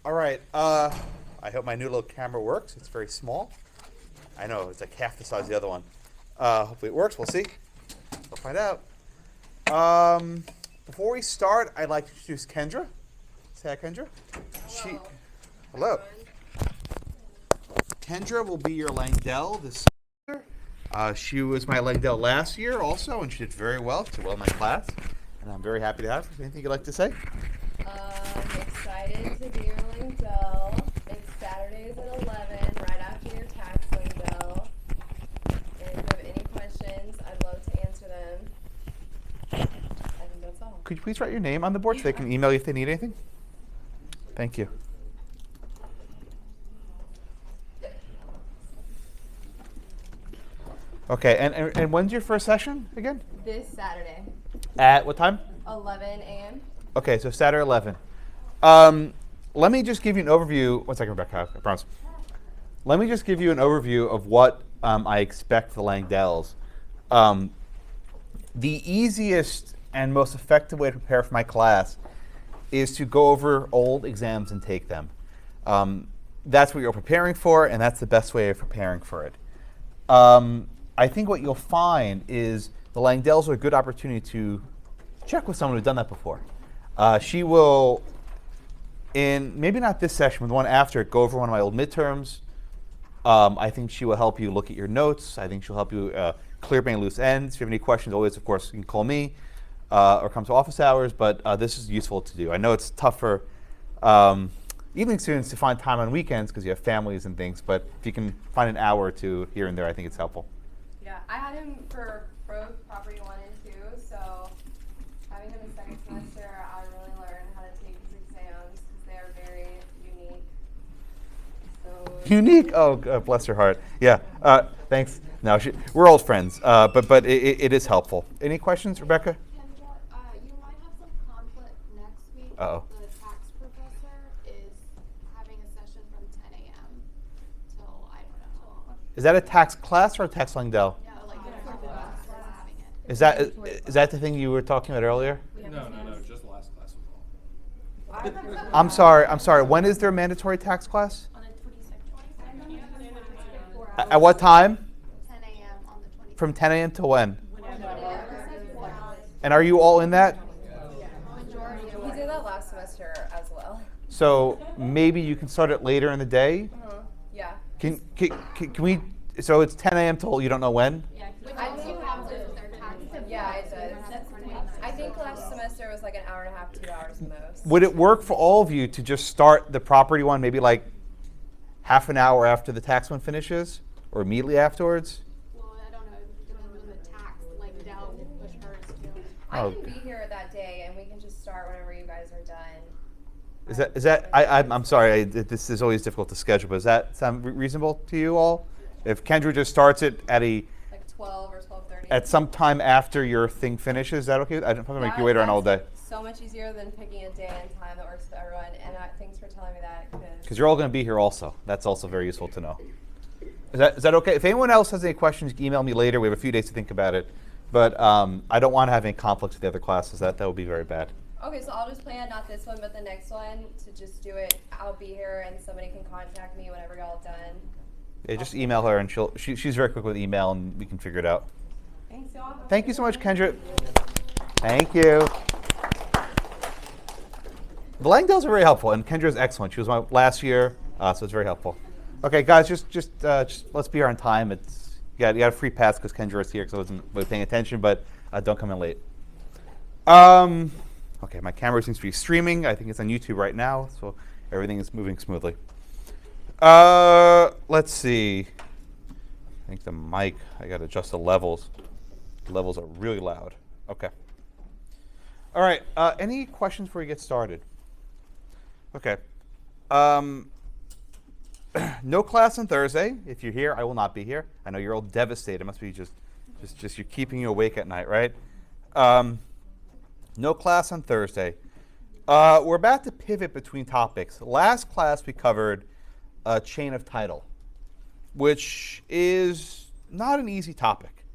All right. I hope my new little camera works. It's very small. I know, it's like half the size of the other one. Hopefully it works. We'll see. We'll find out. Before we start, I'd like to introduce Kendra. Say hi, Kendra. Hello. Kendra will be your Langdell this semester. She was my Langdell last year also, and she did very well. She did well in my class, and I'm very happy to have her. Anything you'd like to say? I'm excited to be your Langdell. It's Saturdays at 11, right after your tax Langdell. And if you have any questions, I'd love to answer them. I think that's all. Could you please write your name on the board so they can email you if they need anything? Thank you. Okay, and when's your first session again? This Saturday, At what time? 11 a.m. Okay, so Saturday 11. Let me just give you an overview. One second, Rebecca, I promise. Let me just give you an overview of what I expect for the Langdells. The easiest and most effective way to prepare for my class is to go over old exams and take them. That's what you're preparing for, and that's the best way of preparing for it. I think what you'll find is the Langdells are a good opportunity to check with someone who's done that before. She will, in maybe not this session, but the one after it, go over one of my old midterms. I think she will help you look at your notes. I think she'll help you clear up any loose ends. If you have any questions, always, of course, you can call me or come to office hours, but this is useful to do. I know it's tough for evening students to find time on weekends because you have families and things, but if you can find an hour or two here and there, I think it's helpful. Yeah, I had him for both property 1 and 2, so having him in second semester, I really learned how to take these exams because they are very unique. So Unique? Oh, bless her heart. Yeah, thanks. No, we're old friends, but it is helpful. Any questions, Rebecca? Kendra, you might have some conflict next week. Uh-oh. The tax professor is having a session from 10 a.m. till, I don't know. Is that a tax class or a tax Langdell? Yeah, like the professor is having it. Is that the thing you were talking about earlier? No, just last class was all. I'm sorry. When is their mandatory tax class? On the 26th. At what time? 10 a.m. on the 26th. From 10 a.m. to when? And are you all in that? Majority of he did that last semester as well. So maybe you can start it later in the day? Yeah. Can we, so it's 10 a.m. till you don't know when? which I also think- counts as their tax. Yeah, it does. I think last semester was like an hour and a half, 2 hours most. Would it work for all of you to just start the property one maybe like half an hour after the tax one finishes or immediately afterwards? Well, I don't know. Depends on the tax, like Dell push hers too. I Oh, can be here that day and we can just start whenever you guys are done. Is that I'm sorry, this is always difficult to schedule, but does that sound reasonable to you all? If Kendra just starts it at Like 12 or 12:30. at some time after your thing finishes, is that okay? I don't want to make you wait around all day. So much easier than picking a day and time that works for everyone. And thanks for telling me that. Because you're all going to be here also. That's also very useful to know. Is that okay? If anyone else has any questions, email me later. We have a few days to think about it. But I don't want to have any conflicts with the other classes. That would be very bad. Okay, so I'll just plan not this one, but the next one to just do it. I'll be here and somebody can contact me whenever y'all done. Yeah, just email her and she's very quick with email and we can figure it out. Thanks, y'all. Thank you so much, Kendra. Thank you. The Langdells are very helpful, and Kendra's excellent. She was my last year, so it's very helpful. Okay, guys, just let's be here on time. You got a free pass because Kendra is here because I wasn't really paying attention, but don't come in late. Okay, my camera seems to be streaming. I think it's on YouTube right now, so everything is moving smoothly. Let's see. I think the mic, I got to adjust the levels. The levels are really loud. Okay. All right, any questions before we get started? Okay. No class on Thursday. If you're here, I will not be here. I know you're all devastated. It must be just you're keeping you awake at night, right? No class on Thursday. We're about to pivot between topics. Last class we covered chain of title, which is not an easy topic.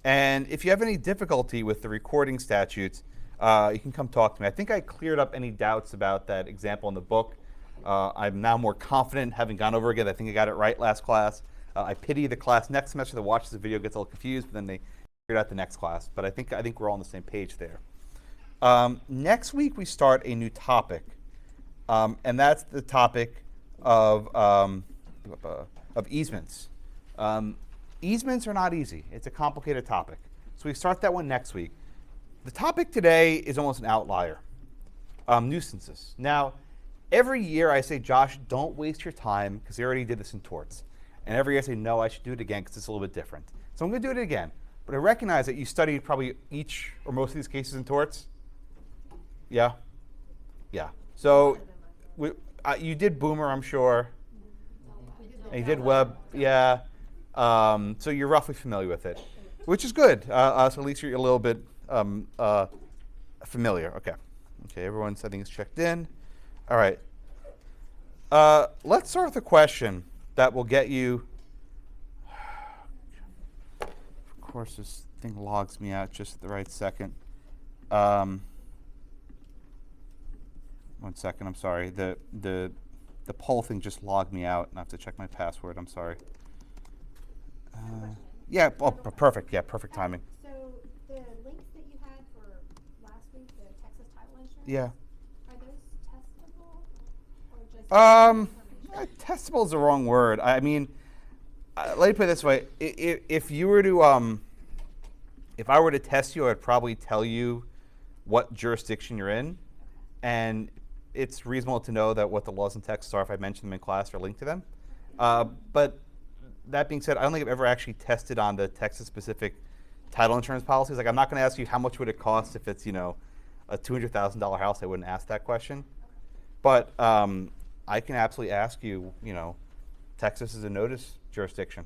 And if you have any difficulty with the recording statutes, you can come talk to me. I think I cleared up any doubts about that example in the book. I'm now more confident, having gone over again. I think I got it right last class. I pity the class next semester that watches the video, gets a little confused, but then they figure out the next class. But I think we're all on the same page there. Next week we start a new topic, and that's the topic of easements. Easements are not easy. It's a complicated topic. So we start that one next week. The topic today is almost an outlier. Nuisances. Now, every year I say, Josh, don't waste your time, because they already did this in torts. And every year I say, no, I should do it again, because it's a little bit different. So I'm going to do it again. But I recognize that you studied probably each or most of these cases in torts. Yeah? Yeah. So you did Boomer, I'm sure. And you did Webb. Yeah. So you're roughly familiar with it, which is good. So at least you're a little bit familiar. Okay. Okay, everyone's, I think, is checked in. All right. Let's start with a question that will get you. Of course, this thing logs me out just at the right second. 1 second, I'm sorry. The poll thing just logged me out, and I have to check my password. I'm sorry. Yeah, oh, perfect. Yeah, perfect timing. So the links that you had for last week, the Texas title insurance. Yeah. Are those testable or just Testable is the wrong word. I mean, let me put it this way: if you were to, if I were to test you, I'd probably tell you what jurisdiction you're in, and it's reasonable to know that what the laws in Texas are if I mention them in class or link to them. But that being said, I don't think I've ever actually tested on the Texas-specific title insurance policies. Like, I'm not going to ask you how much would it cost if it's, a $200,000 house. I wouldn't ask that question. But I can absolutely ask you, Texas is a notice jurisdiction.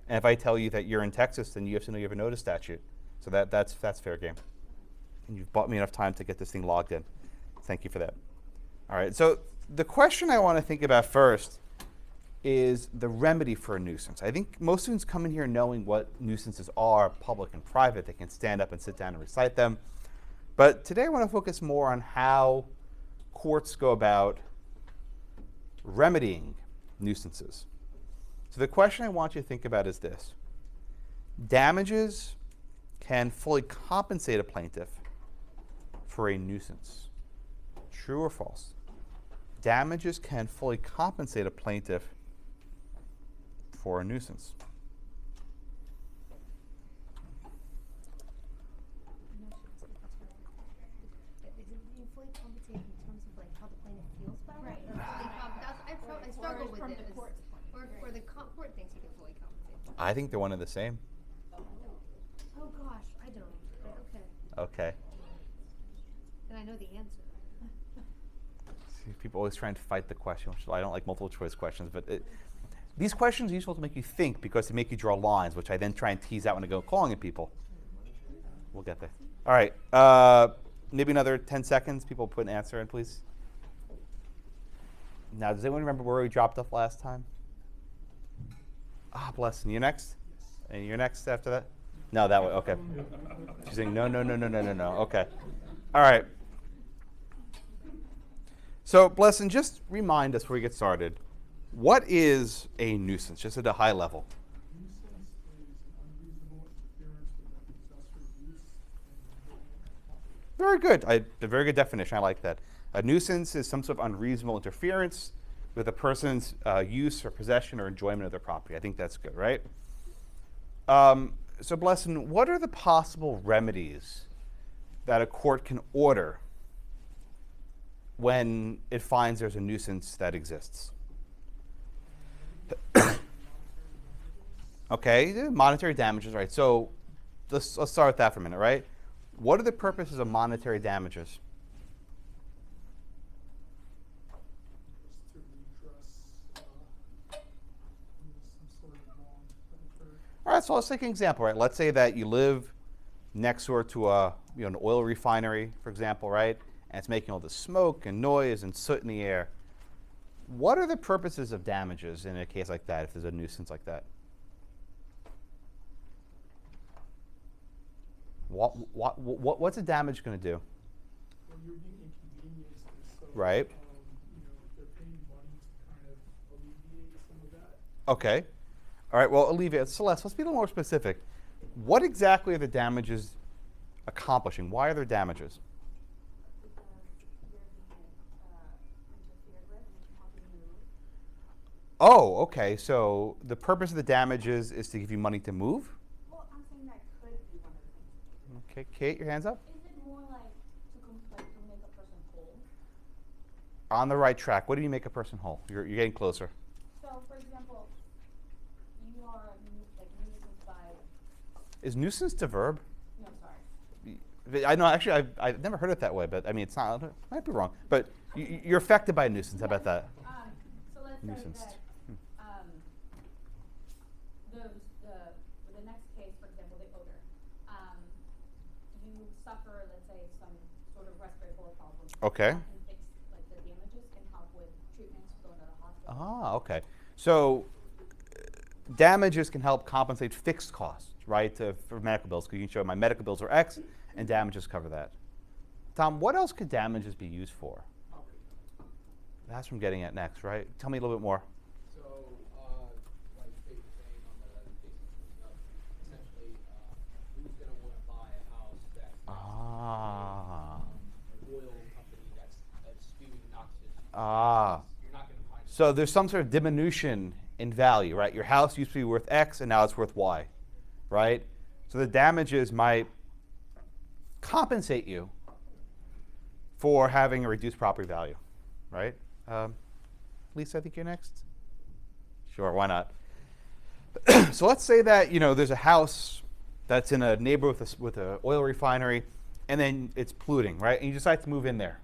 And if I tell you that you're in Texas, then you have to know you have a notice statute. So that's fair game. And you've bought me enough time to get this thing logged in. Thank you for that. All right, so the question I want to think about first is the remedy for a nuisance. I think most students come in here knowing what nuisances are, public and private. They can stand up and sit down and recite them. But today I want to focus more on how courts go about remedying nuisances. So the question I want you to think about is this. Damages can fully compensate a plaintiff for a nuisance. True or false? Damages can fully compensate a plaintiff for a nuisance. Isn't being fully compensated in terms of like how the plaintiff feels about it? I struggle with from it. the court's point of Or view. for the court thinks you can fully compensate. I think they're one and the same. Oh gosh, I don't. But okay. Okay. And I know the answer. See, people always try and fight the question, which I don't like multiple choice questions, but these questions are useful to make you think because they make you draw lines, which I then try and tease out when I go calling at people. We'll get there. All right. Maybe another 10 seconds. People put an answer in, please. Now, does anyone remember where we dropped off last time? Ah, bless. And you next? And you're next after that? No, that way. Okay. She's saying no. Okay. All right. So, Blesson, just remind us before we get started, what is a nuisance, just at a high level? Nuisance is unreasonable interference with a possessor's use and Very good. A very good definition. I like that. A nuisance is some sort of unreasonable interference with a person's use or possession or enjoyment of their property. I think that's good, right? So, Blesson, what are the possible remedies that a court can order when it finds there's a nuisance that exists? Okay, monetary damages, right? So let's start with that for a minute, right? What are the purposes of monetary damages? to redress some sort of wrong that occurred. All right, so let's take an example, right? Let's say that you live next door to an oil refinery, for example, right? And it's making all this smoke and noise and soot in the air. What are the purposes of damages in a case like that, if there's a nuisance like that? What's a damage going to do? Well, you're being inconvenienced, and so Right. they're paying Okay. All right, well, Olivia, Celeste, let's be a little more specific. What exactly are the damages accomplishing? Why are there damages? Because you're being interfered with and you help you move. Oh, okay. So the purpose of the damages is to give you money to move? Well, I'm saying that could be one of the things. Okay, Kate, your hands up. Is it more like to make a person whole? On the right track. What do you make a person whole? You're getting closer. So, for example, you are like nuisance by, Is nuisance the verb? no, sorry. I know, actually, I've never heard it that way, but I mean, it's not, I might be wrong. But you're affected by a nuisance. How about that? So let's Nuisance. say that the next case, for example, the odor. You suffer, let's say, some sort of respiratory problem. Okay. That can fix, like the damages can help with treatments, going to the hospital. Ah, okay. So damages can help compensate fixed costs, right, for medical bills. Because you can show my medical bills are X, and damages cover that. Tom, what else could damages be used for? That's what I'm getting at next, right? Tell me a little bit more. So, like Kate was saying on the case coming up, essentially, who's going to want to buy a house that's Ah. an oil company that's spewing noxious Ah. gases? You're not going to find it. So there's some sort of diminution in value, right? Your house used to be worth X, and now it's worth Y, right? So the damages might compensate you for having a reduced property value, right? Lisa, I think you're next. Sure, why not? So let's say that there's a house that's in a neighborhood with an oil refinery, and then it's polluting, right? And you decide to move in there.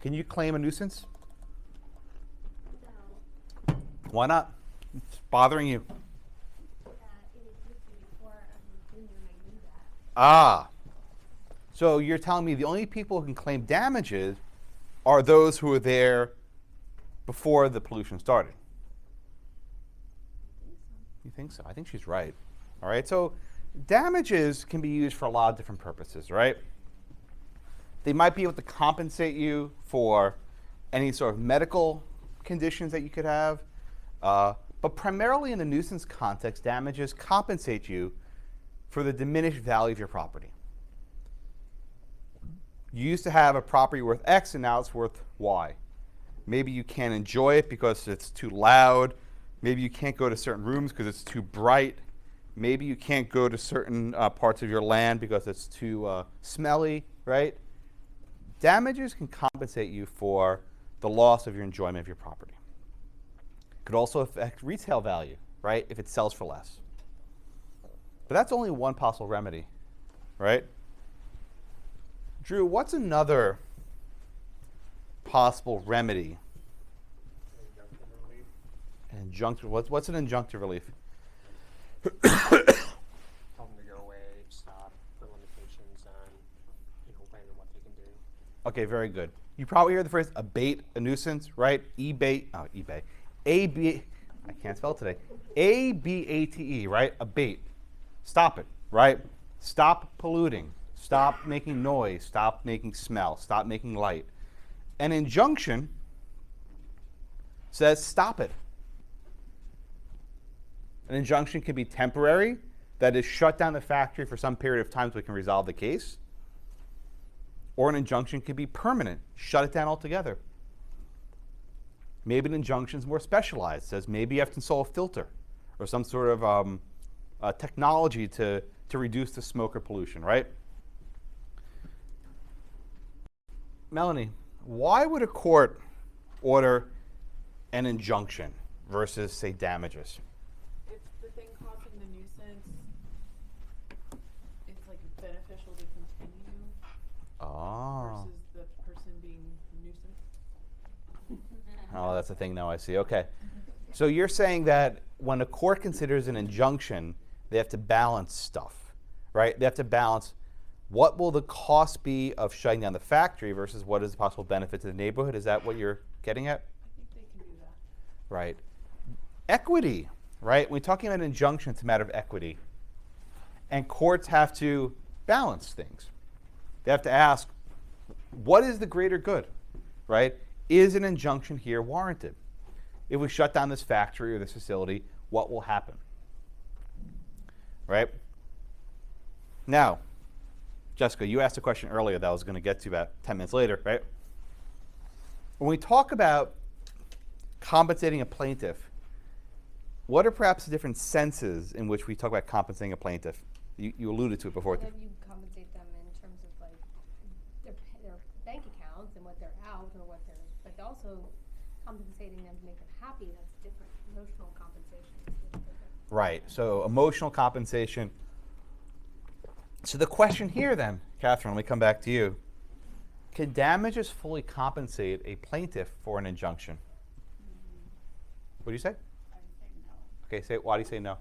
Can you claim a nuisance? No, Why not? It's bothering you. it existed before I moved in and I knew that. Ah. So you're telling me the only people who can claim damages are those who were there before the pollution started. You think so? I think she's right. All right. So damages can be used for a lot of different purposes, right? They might be able to compensate you for any sort of medical conditions that you could have. But primarily in the nuisance context, damages compensate you for the diminished value of your property. You used to have a property worth X, and now it's worth Y. Maybe you can't enjoy it because it's too loud. Maybe you can't go to certain rooms because it's too bright. Maybe you can't go to certain parts of your land because it's too smelly, right? Damages can compensate you for the loss of your enjoyment of your property. Could also affect retail value, right, if it sells for less. But that's only one possible remedy, right? Drew, what's another possible remedy? Injunctive. What's an injunctive relief? Tell them to go away, stop, put limitations on, when and what they can do. Okay, very good. You probably heard the phrase abate a nuisance, right? eBay. I can't spell today. ABATE, right? Abate. Stop it, right? Stop polluting. Stop making noise. Stop making smell. Stop making light. An injunction says stop it. An injunction can be temporary, that is, shut down the factory for some period of time so we can resolve the case. Or an injunction can be permanent, shut it down altogether. Maybe an injunction is more specialized, says maybe you have to install a filter or some sort of technology to reduce the smoke or pollution, right? Melanie, why would a court order an injunction versus, say, damages? If the thing causing the nuisance, it's like beneficial to continue Oh. versus the person being nuisance. Oh, that's the thing now I see. Okay. So you're saying that when a court considers an injunction, they have to balance stuff, right? They have to balance what will the cost be of shutting down the factory versus what is the possible benefit to the neighborhood. Is that what you're getting at? I think they can do that. Right. Equity, right? When we're talking about an injunction, it's a matter of equity. And courts have to balance things. They have to ask, what is the greater good, right? Is an injunction here warranted? If we shut down this factory or this facility, what will happen. Right? Now, Jessica, you asked a question earlier that I was going to get to about 10 minutes later, right? When we talk about compensating a plaintiff, what are perhaps the different senses in which we talk about compensating a plaintiff? You alluded to it before. Whether you compensate them in terms of like their bank accounts and what they're out or what they're, but also compensating them to make them happy, that's different. Emotional compensation is different. Right, so emotional compensation. So the question here then, Catherine, let me come back to you. Can damages fully compensate a plaintiff for an injunction? What do you say? I would say no. Okay, why do you say no?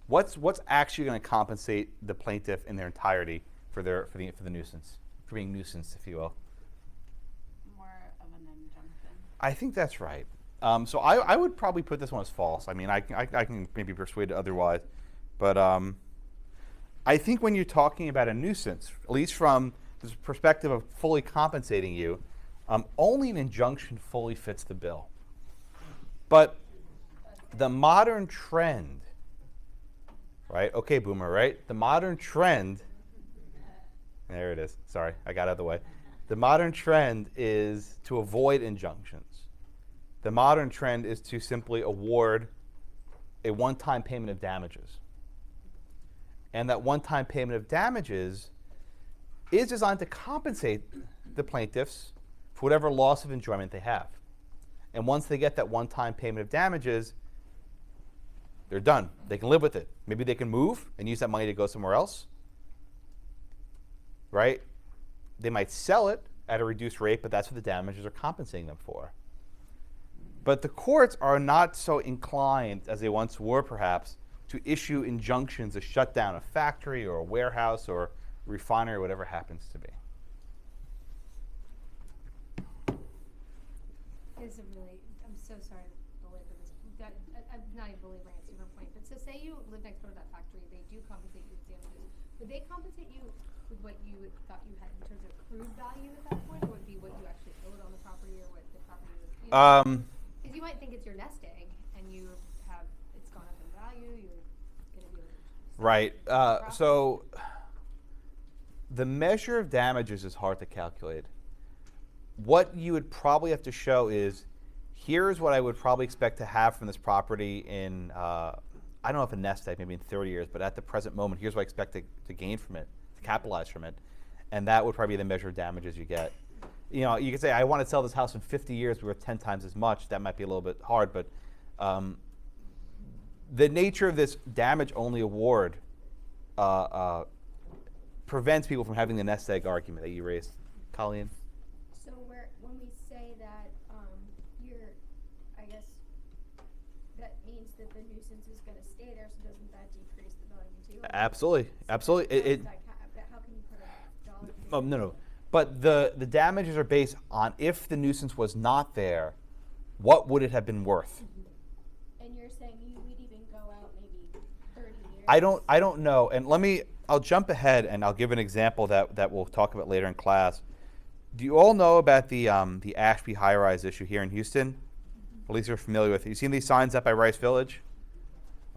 What's actually going to compensate the plaintiff in their entirety for the nuisance, for being nuisance, if you will? More of an injunction. I think that's right. So I would probably put this one as false. I mean, I can maybe persuade otherwise, but I think when you're talking about a nuisance, at least from the perspective of fully compensating you, only an injunction fully fits the bill. But the modern trend, right? Okay, Boomer, right? The modern trend, there it is. Sorry, I got out of the way. The modern trend is to avoid injunctions. The modern trend is to simply award a one-time payment of damages. And that one-time payment of damages is designed to compensate the plaintiffs for whatever loss of enjoyment they have. And once they get that one-time payment of damages, they're done. They can live with it. Maybe they can move and use that money to go somewhere else, right? They might sell it at a reduced rate, but that's what the damages are compensating them for. But the courts are not so inclined, as they once were perhaps, to issue injunctions to shut down a factory or a warehouse or a refinery or whatever happens to be. This is really, I'm so sorry to belabor this. I'm not even belaboring, it's your point. But so say you live next door to that factory, they do compensate you with damages. Would they compensate you with what you thought you had in terms of accrued value at that point, or would it be what you actually owed on the property or what the property was? Because you might think it's your nest egg, and it's gone up in value, you're going to be able to. Right. So the measure of damages is hard to calculate. What you would probably have to show is, here's what I would probably expect to have from this property in, I don't know if a nest egg, maybe in 30 years, but at the present moment, here's what I expect to gain from it, to capitalize from it. And that would probably be the measure of damages you get. You know, you could say, I want to sell this house in 50 years, we're worth 10 times as much. That might be a little bit hard, but the nature of this damage-only award prevents people from having the nest egg argument that you raised. Colleen? So when we say that I guess that means that the nuisance is going to stay there, so doesn't that decrease the value too? Absolutely, absolutely. How can you put a dollar figure? No. But the damages are based on, if the nuisance was not there, what would it have been worth? And you're saying we'd even go out maybe 30 years? I don't know. And I'll jump ahead and I'll give an example that we'll talk about later in class. Do you all know about the Acme Highrise issue here in Houston? At least you're familiar with it. You seen these signs up by Rice Village?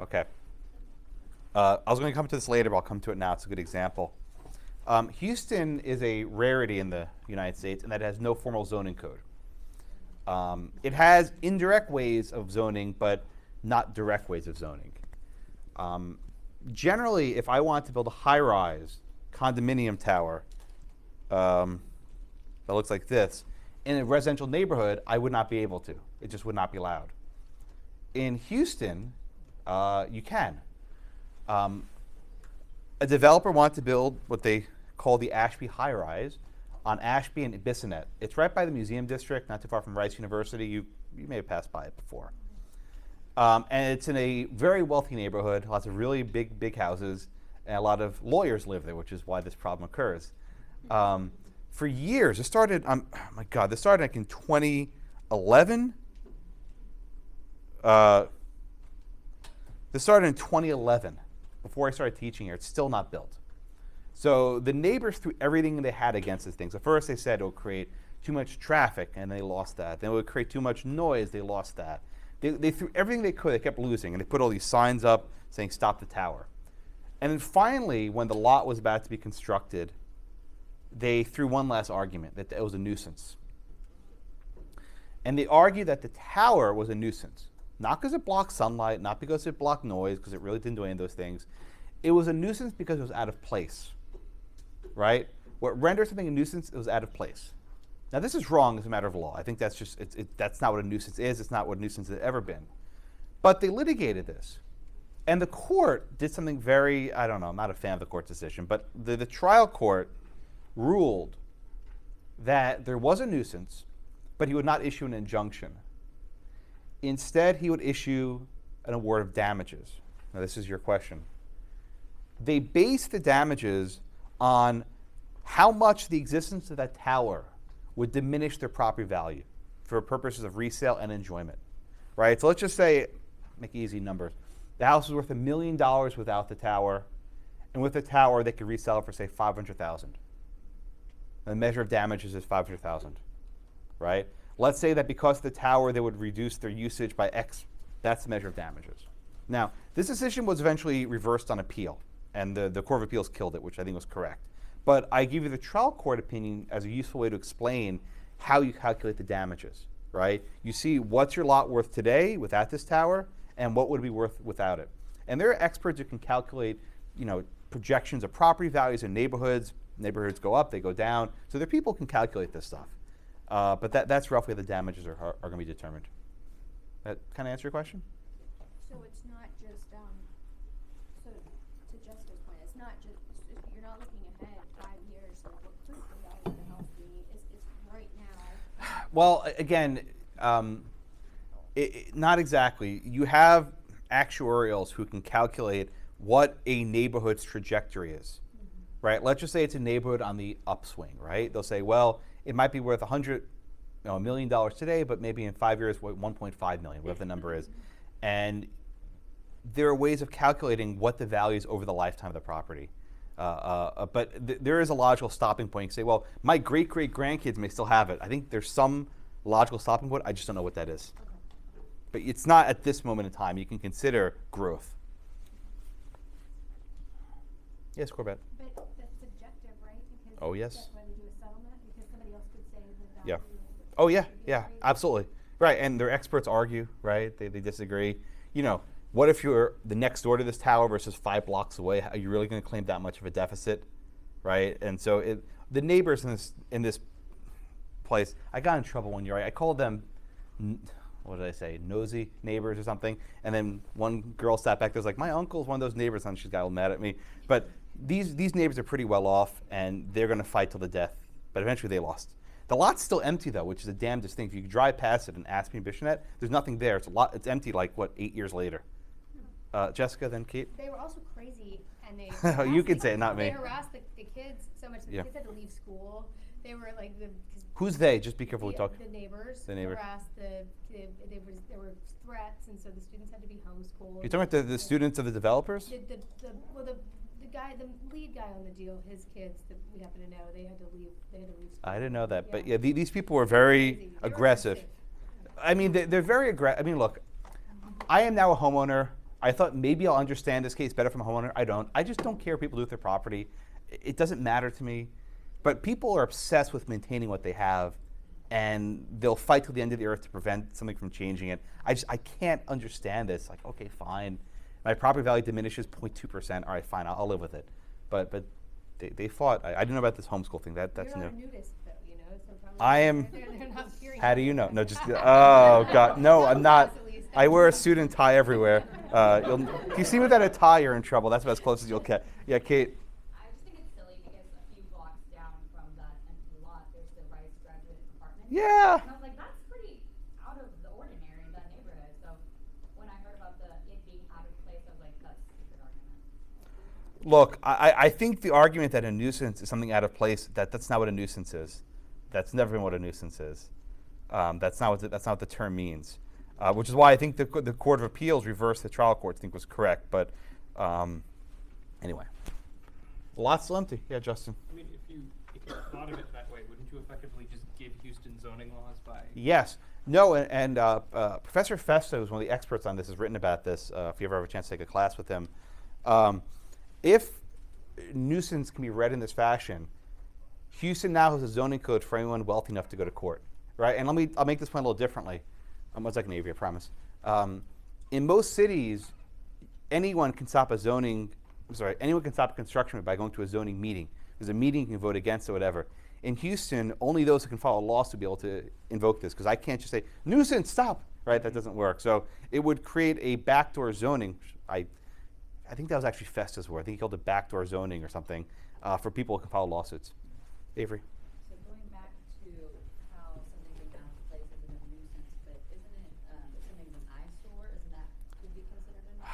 Okay. I was going to come to this later, but I'll come to it now. It's a good example. Houston is a rarity in the United States in that it has no formal zoning code. It has indirect ways of zoning, but not direct ways of zoning. Generally, if I want to build a high-rise condominium tower that looks like this in a residential neighborhood, I would not be able to. It just would not be allowed. In Houston, you can. A developer wanted to build what they call the Ashby Highrise on Ashby and Bissonnette. It's right by the museum district, not too far from Rice University. You may have passed by it before. And it's in a very wealthy neighborhood, lots of really big houses, and a lot of lawyers live there, which is why this problem occurs. For years, this started, oh my God, this started like in 2011. This started in 2011. Before I started teaching here, it's still not built. So the neighbors threw everything they had against this thing. So first they said it would create too much traffic, and they lost that. Then it would create too much noise, they lost that. They threw everything they could. They kept losing, and they put all these signs up saying "Stop the tower." And then finally, when the lot was about to be constructed, they threw one last argument that it was a nuisance. And they argued that the tower was a nuisance, not because it blocked sunlight, not because it blocked noise, because it really didn't do any of those things. It was a nuisance because it was out of place, right? What renders something a nuisance, it was out of place. Now, this is wrong as a matter of law. I think that's just, that's not what a nuisance is. It's not what a nuisance has ever been. But they litigated this. And the court did something very, I don't know, I'm not a fan of the court's decision, but the trial court ruled that there was a nuisance, but he would not issue an injunction. Instead, he would issue an award of damages. Now, this is your question. They based the damages on how much the existence of that tower would diminish their property value for purposes of resale and enjoyment, right? So let's just say, make easy numbers. The house is worth $1 million without the tower, and with the tower, they could resell it for, say, $500,000. The measure of damages is $500,000, right? Let's say that because of the tower, they would reduce their usage by X. That's the measure of damages. Now, this decision was eventually reversed on appeal, and the Court of Appeals killed it, which I think was correct. But I give you the trial court opinion as a useful way to explain how you calculate the damages, right? You see what's your lot worth today without this tower, and what would it be worth without it. And there are experts who can calculate, projections of property values in neighborhoods. Neighborhoods go up, they go down. So there are people who can calculate this stuff. But that's roughly how the damages are going to be determined. That kind of answer your question? So it's not just, so to Jessica's point, it's not just, you're not looking ahead 5 years, like what could the value of the house be? It's right now. Well, again, not exactly. You have actuarials who can calculate what a neighborhood's trajectory is, right? Let's just say it's a neighborhood on the upswing, right? They'll say, well, it might be worth $100 million today, but maybe in 5 years, 1.5 million, whatever the number is. And there are ways of calculating what the value is over the lifetime of the property. But there is a logical stopping point. You can say, well, my great-great-grandkids may still have it. I think there's some logical stopping point. I just don't know what that is. But it's not at this moment in time. You can consider growth. Yes, Corbett. But that's subjective, right? Because Oh, yes. that's why they do a settlement, because somebody else could say the Yeah. value. Oh, yeah, should be yeah, appraised. absolutely. Right, and their experts argue, right? They disagree. What if you're the next door to this tower versus 5 blocks away? Are you really going to claim that much of a deficit, right? And so the neighbors in this place, I got in trouble one year. I called them, what did I say, nosy neighbors or something. And then one girl sat back there was like, my uncle's one of those neighbors, and she got all mad at me. But these neighbors are pretty well off, and they're going to fight till the death. But eventually they lost. The lot's still empty, though, which is a damnedest thing. If you drive past it and ask me Bishonet, there's nothing there. It's empty, 8 years later. Jessica, then Kate? They were also crazy, and they You harassed can say it, not me. They harassed the kids so much that Yeah. the kids had to leave school. They were like Who's they? Just be careful we talk. The neighbors. The neighbor. Harassed there were threats, and so the students had to be homeschooled. You're talking about the students of the developers? The lead guy on the deal, his kids that we happen to know, they had to leave. They had to leave school. I didn't know that, but yeah, these people were very Crazy. They were aggressive. I mean, they're very aggressive. I mean, look, I am now a homeowner. I thought maybe I'll understand this case better from a homeowner. I don't. I just don't care what people do with their property. It doesn't matter to me. But people are obsessed with maintaining what they have, and they'll fight till the end of the earth to prevent something from changing it. I can't understand this. Like, okay, fine. My property value diminishes 0.2%. All right, fine, I'll live with it. But they fought. I didn't know about this homeschool thing. That's You're new. not a nudist, though, so probably I am. They're not hearing How do you. you know? No, just oh god, no, I'm not. I wear a suit and tie everywhere. If you see me without a tie, you're in trouble. That's about as close as you'll get. Yeah, Kate. I just think it's silly because a few blocks down from that empty lot, there's the Rice graduate apartment. Yeah. And I was like, that's pretty out of the ordinary in that neighborhood. So when I heard about it being out of place, I was like, that's a stupid argument. Look, I think the argument that a nuisance is something out of place, that's not what a nuisance is. That's never been what a nuisance is. That's not what the term means. Which is why I think the Court of Appeals reversed the trial court. I think was correct. But anyway, the lot's still empty. Yeah, Justin. I mean, if you thought of it that way, wouldn't you effectively just give Houston zoning laws by? Yes. No, and Professor Festos, one of the experts on this, has written about this. If you ever have a chance to take a class with him, if nuisance can be read in this fashion, Houston now has a zoning code for anyone wealthy enough to go to court, right? And I'll make this point a little differently. One second, Avery, I promise. In most cities, anyone can stop a construction by going to a zoning meeting. There's a meeting, you can vote against it, whatever. In Houston, only those who can file a lawsuit will be able to invoke this, because I can't just say, nuisance, stop, right? That doesn't work. So it would create a backdoor zoning. I think that was actually Festos' word. I think he called it backdoor zoning or something for people who can file lawsuits. Avery? So going back to how something being out of place isn't a nuisance, but isn't it, if something's an eyesore, isn't that, could be considered a nuisance?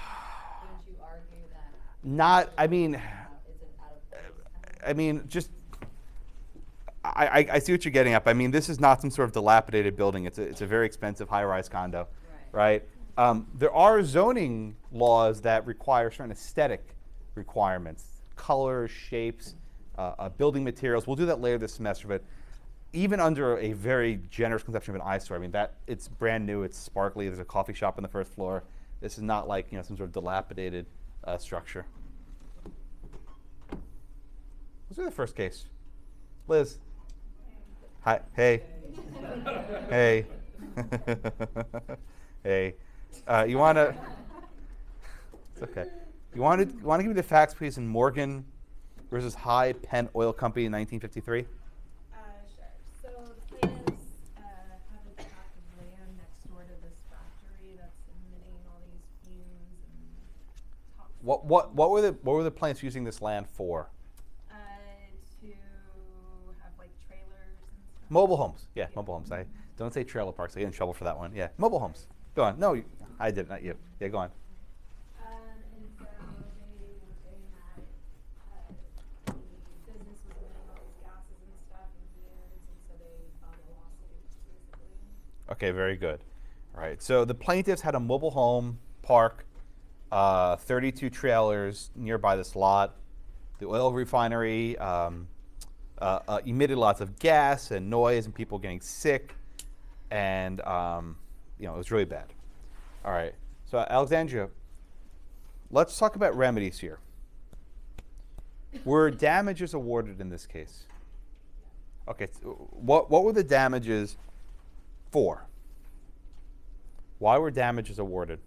Wouldn't you argue that? Not, I mean, Is it out of place? I mean, just, I see what you're getting at. But I mean, this is not some sort of dilapidated building. It's a very expensive high-rise condo, right? There are zoning laws that require certain aesthetic requirements, colors, shapes, building materials. We'll do that later this semester, but even under a very generous conception of an eyesore, I mean, it's brand new, it's sparkly, there's a coffee shop on the first floor. This is not like, some sort of dilapidated structure. Let's do the first case. Liz. Hi. Hey. Hey. Hey. You want to? It's okay. You want to give me the facts, please, in Morgan versus High Penn Oil Company in 1953? Sure. So the plaintiffs have a tract of land next door to this factory that's emitting all these fumes and toxic. What were the plaintiffs using this land for? To have like trailers and stuff. Mobile homes. Yeah, mobile homes. I don't say trailer parks. I get in trouble for that one. Yeah, mobile homes. Go on. No, I did, not you. Yeah, go on. And so they were saying that the business was emitting all these gases and stuff and fumes, and so they filed a lawsuit, basically. Okay, very good. All right, so the plaintiffs had a mobile home park, 32 trailers nearby this lot. The oil refinery emitted lots of gas and noise and people getting sick, and it was really bad. All right, so Alexandra, let's talk about remedies here. Were damages awarded in this case? Okay, so what were the damages for? Why were damages awarded?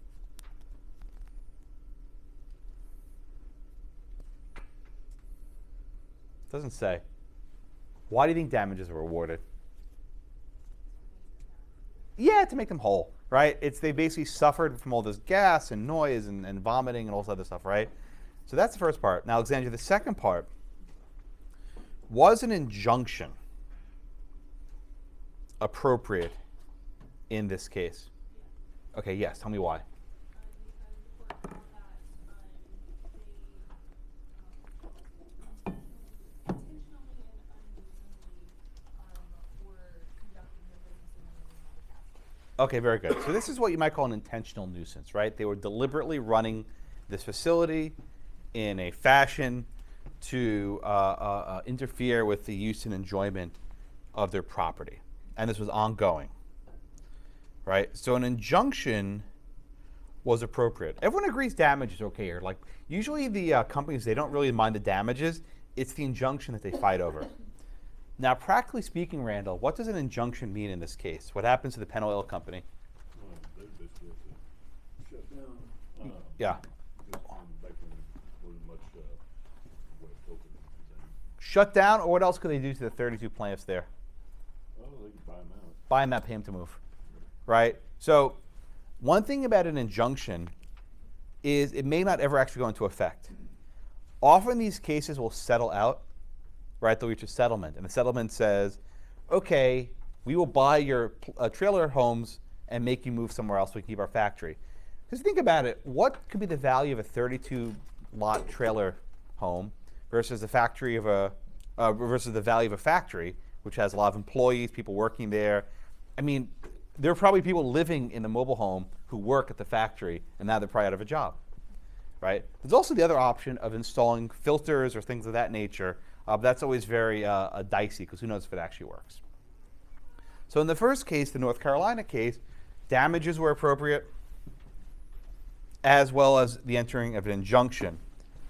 Doesn't say. Why do you think damages were awarded? Yeah, to make them whole, right? They basically suffered from all this gas and noise and vomiting and all this other stuff, right? So that's the first part. Now, Alexandra, the second part was an injunction appropriate in this case? Okay, yes, tell me why. Okay, very good. So this is what you might call an intentional nuisance, right? They were deliberately running this facility in a fashion to interfere with the use and enjoyment of their property. And this was ongoing, right? So an injunction was appropriate. Everyone agrees damage is okay here. Like, usually the companies, they don't really mind the damages. It's the injunction that they fight over. Now, practically speaking, Randall, what does an injunction mean in this case? What happens to the Penn Oil Company? They basically have to shut down. Yeah. Just back when wasn't much way of coping with things. Shut down, or what else could they do to the 32 plaintiffs there? Well, they can buy them out. Buy them out, pay them to move, right? So one thing about an injunction is it may not ever actually go into effect. Often these cases will settle out, right? They'll reach a settlement, and the settlement says, okay, we will buy your trailer homes and make you move somewhere else so we can keep our factory. Because think about it, what could be the value of a 32-lot trailer home versus the factory of versus the value of a factory, which has a lot of employees, people working there. I mean, there are probably people living in the mobile home who work at the factory, and now they're probably out of a job, right? There's also the other option of installing filters or things of that nature. That's always very dicey, because who knows if it actually works. So in the first case, the North Carolina case, damages were appropriate, as well as the entering of an injunction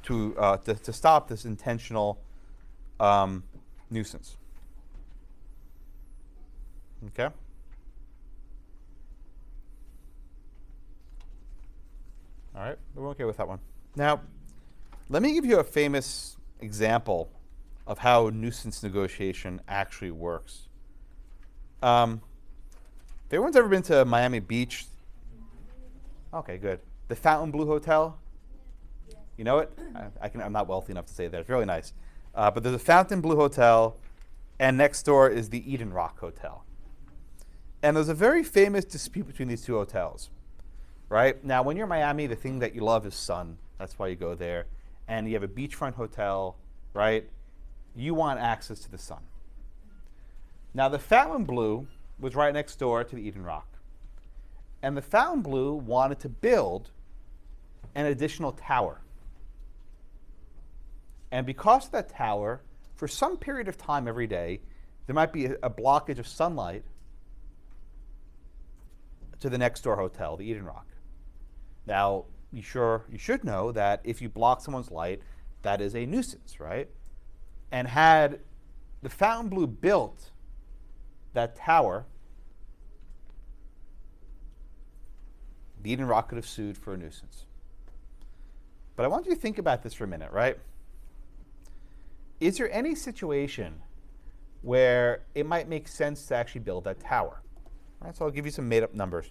to stop this intentional nuisance. Okay? All right, we're okay with that one. Now, let me give you a famous example of how nuisance negotiation actually works. If everyone's ever been to Miami Beach, okay, good. The Fontainebleau Hotel, you know it? I'm not wealthy enough to say that. It's really nice. But there's a Fontainebleau Hotel, and next door is the Eden Rock Hotel. And there's a very famous dispute between these two hotels, right? Now, when you're in Miami, the thing that you love is sun. That's why you go there. And you have a beachfront hotel, right? You want access to the sun. Now, the Fontainebleau was right next door to the Eden Rock. And the Fontainebleau wanted to build an additional tower. And because of that tower, for some period of time every day, there might be a blockage of sunlight to the next door hotel, the Eden Rock. Now, you should know that if you block someone's light, that is a nuisance, right? And had the Fontainebleau built that tower, the Eden Rock could have sued for a nuisance. But I want you to think about this for a minute, right? Is there any situation where it might make sense to actually build that tower? All right, so I'll give you some made-up numbers.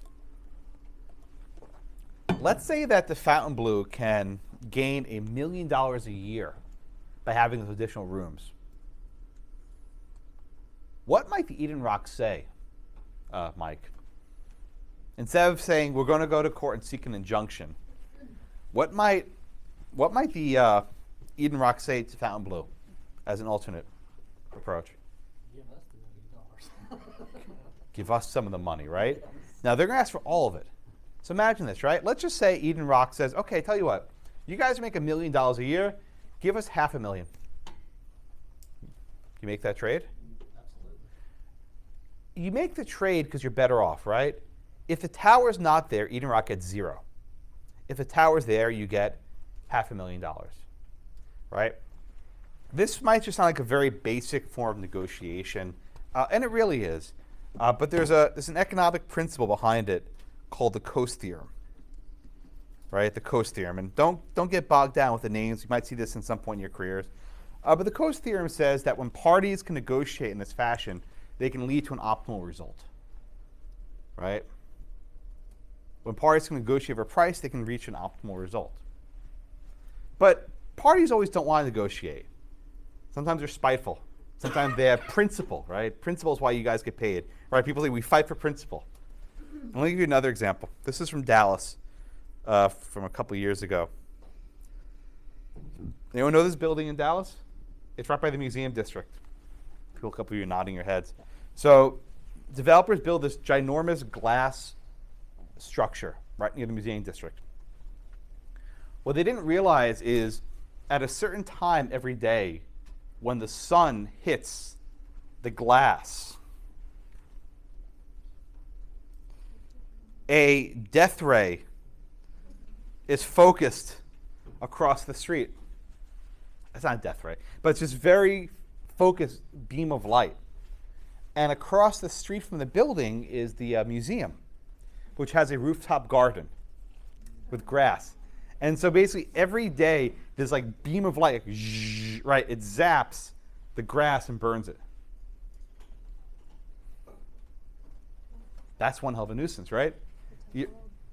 Let's say that the Fontainebleau can gain $1 million a year by having those additional rooms. What might the Eden Rock say, Mike? Instead of saying we're going to go to court and seek an injunction, what might the Eden Rock say to Fontainebleau as an alternate approach? Give us the $1 million. Give us some of the money, right? Now, they're going to ask for all of it. So imagine this, right? Let's just say Eden Rock says, okay, tell you what, you guys make $1 million a year, give us $500,000. You make that trade? Absolutely. You make the trade because you're better off, right? If the tower's not there, Eden Rock gets $0. If the tower's there, you get $500,000, right? This might just sound like a very basic form of negotiation, and it really is. But there's an economic principle behind it called the Coase Theorem, right? The Coase Theorem, and don't get bogged down with the names. You might see this in some point in your careers. But the Coase Theorem says that when parties can negotiate in this fashion, they can lead to an optimal result, right? When parties can negotiate for a price, they can reach an optimal result. But parties always don't want to negotiate. Sometimes they're spiteful. Sometimes they have principle, right? Principle is why you guys get paid, right? People say we fight for principle. And let me give you another example. This is from Dallas, from a couple years ago. Anyone know this building in Dallas? It's right by the museum district. A couple of you are nodding your heads. So developers build this ginormous glass structure right near the museum district. What they didn't realize is at a certain time every day, when the sun hits the glass, a death ray is focused across the street. It's not a death ray, but it's just very focused beam of light. And across the street from the building is the museum, which has a rooftop garden with grass. And so basically every day, this like beam of light, right, it zaps the grass and burns it. That's one hell of a nuisance, right?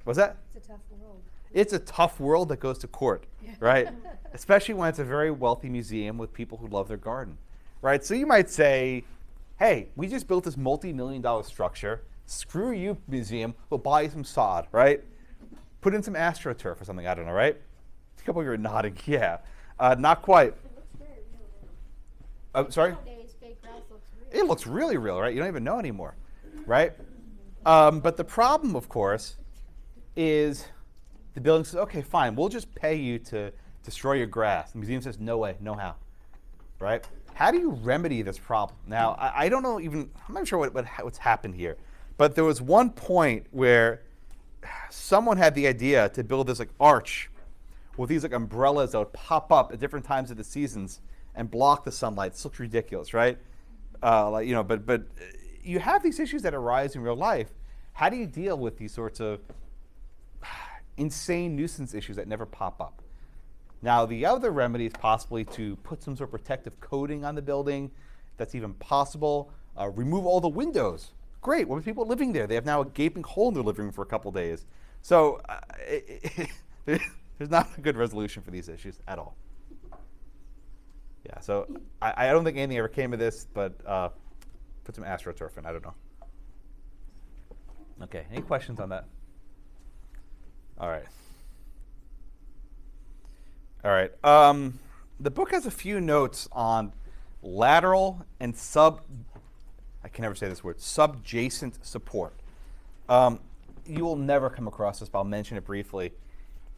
What's that? It's a tough world. It's a tough world that goes to court, right? Especially when it's a very wealthy museum with people who love their garden, right? So you might say, hey, we just built this multi-million-dollar structure. Screw you, museum. We'll buy you some sod, right? Put in some AstroTurf or something. I don't know, right? A couple of you are nodding. Yeah. Not quite. It looks very real now. Sorry? Nowadays, fake grass looks real. It looks really real, right? You don't even know anymore, right? But the problem, of course, is the building says, okay, fine, we'll just pay you to destroy your grass. The museum says, no way, no how, right? how do you remedy this problem? Now, I don't know even, I'm not sure what's happened here, but there was one point where someone had the idea to build this like arch with these like umbrellas that would pop up at different times of the seasons and block the sunlight. This looks ridiculous, right? Like, you know, but you have these issues that arise in real life. How do you deal with these sorts of insane nuisance issues that never pop up? Now, the other remedy is possibly to put some sort of protective coating on the building. If that's even possible. Remove all the windows. Great. What are people living there? They have now a gaping hole in their living room for a couple days. So there's not a good resolution for these issues at all. Yeah. So I don't think anything ever came of this, but put some AstroTurf in. I don't know. Okay. Any questions on that? All right. All right. The book has a few notes on lateral and I can never say this word, subjacent support. You will never come across this, but I'll mention it briefly.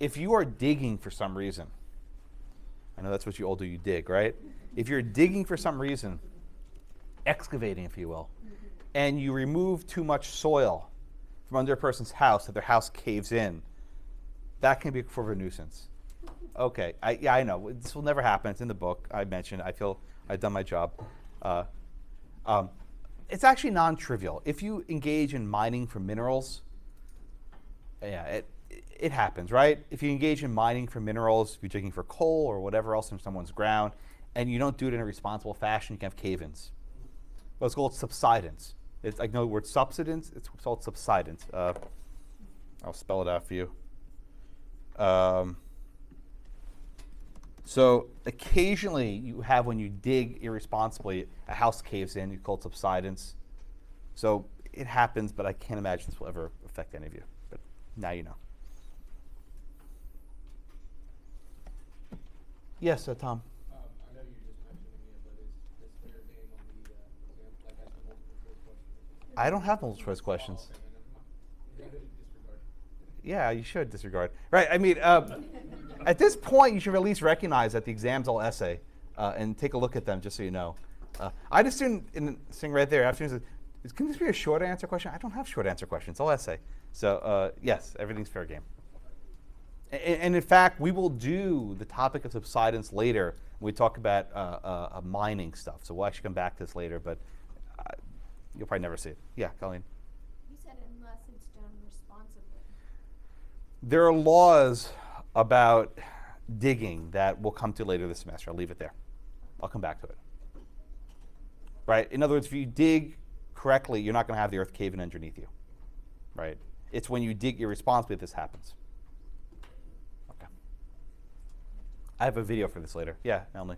If you are digging for some reason, I know that's what you all do, you dig, right? If you're digging for some reason, excavating, if you will, and you remove too much soil from under a person's house that their house caves in, that can be a form of a nuisance. Okay, I know. This will never happen. It's in the book. I mentioned. I feel I've done my job. It's actually non-trivial. If you engage in mining for minerals, yeah, it happens, right? If you engage in mining for minerals, if you're digging for coal or whatever else in someone's ground, and you don't do it in a responsible fashion, you can have cave-ins. Well, it's called subsidence. It's like, no, the word subsidence, it's called subsidence. I'll spell it out for you. So occasionally you have, when you dig irresponsibly, a house caves in. You call it subsidence. So it happens, but I can't imagine this will ever affect any of you. But now you know. Yes, Tom. I know you just mentioned it again, but is fair game on the exam, like as a multiple choice question? I don't have multiple choice questions. Oh, okay, then disregard. Yeah, you should disregard. Right, I mean, at this point, you should at least recognize that the exam's all essay and take a look at them just so you know. I just didn't sing right there. After can this be a short answer question? I don't have short answer questions, all essay. So yes, everything's fair game. And in fact, we will do the topic of subsidence later when we talk about mining stuff. So we'll actually come back to this later, but you'll probably never see it. Yeah, Colleen. You said unless it's done responsibly. There are laws about digging that we'll come to later this semester. I'll leave it there. I'll come back to it. Right? In other words, if you dig correctly, you're not going to have the earth cave in underneath you. Right? It's when you dig irresponsibly that this happens. Okay. I have a video for this later. Yeah, Emily.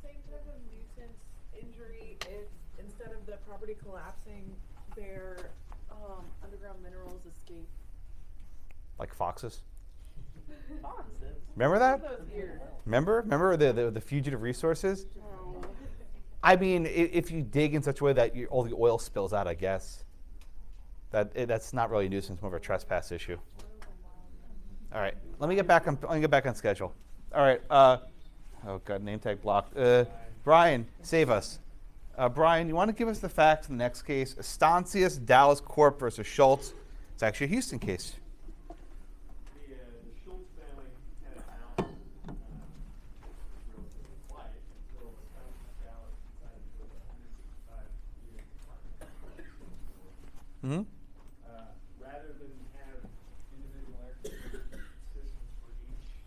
Same type of nuisance injury if instead of the property collapsing, their underground minerals escape. Like foxes? Foxes. Remember that? Those ears. Remember the Fugitive Resources? Oh. I mean, if you dig in such a way that all the oil spills out, I guess. That's not really a nuisance, more of a trespass issue. All right, let me get back on schedule. All right. Oh God, name tag blocked. Brian, save us. Brian, you want to give us the facts of the next case? Estancias Dallas Corp versus Schultz. It's actually a Houston case. The Schultz family had a house, relatively quiet until Estancias Dallas decided to build a 165-unit apartment. Mm-hmm. Rather than have individual air conditioning systems for each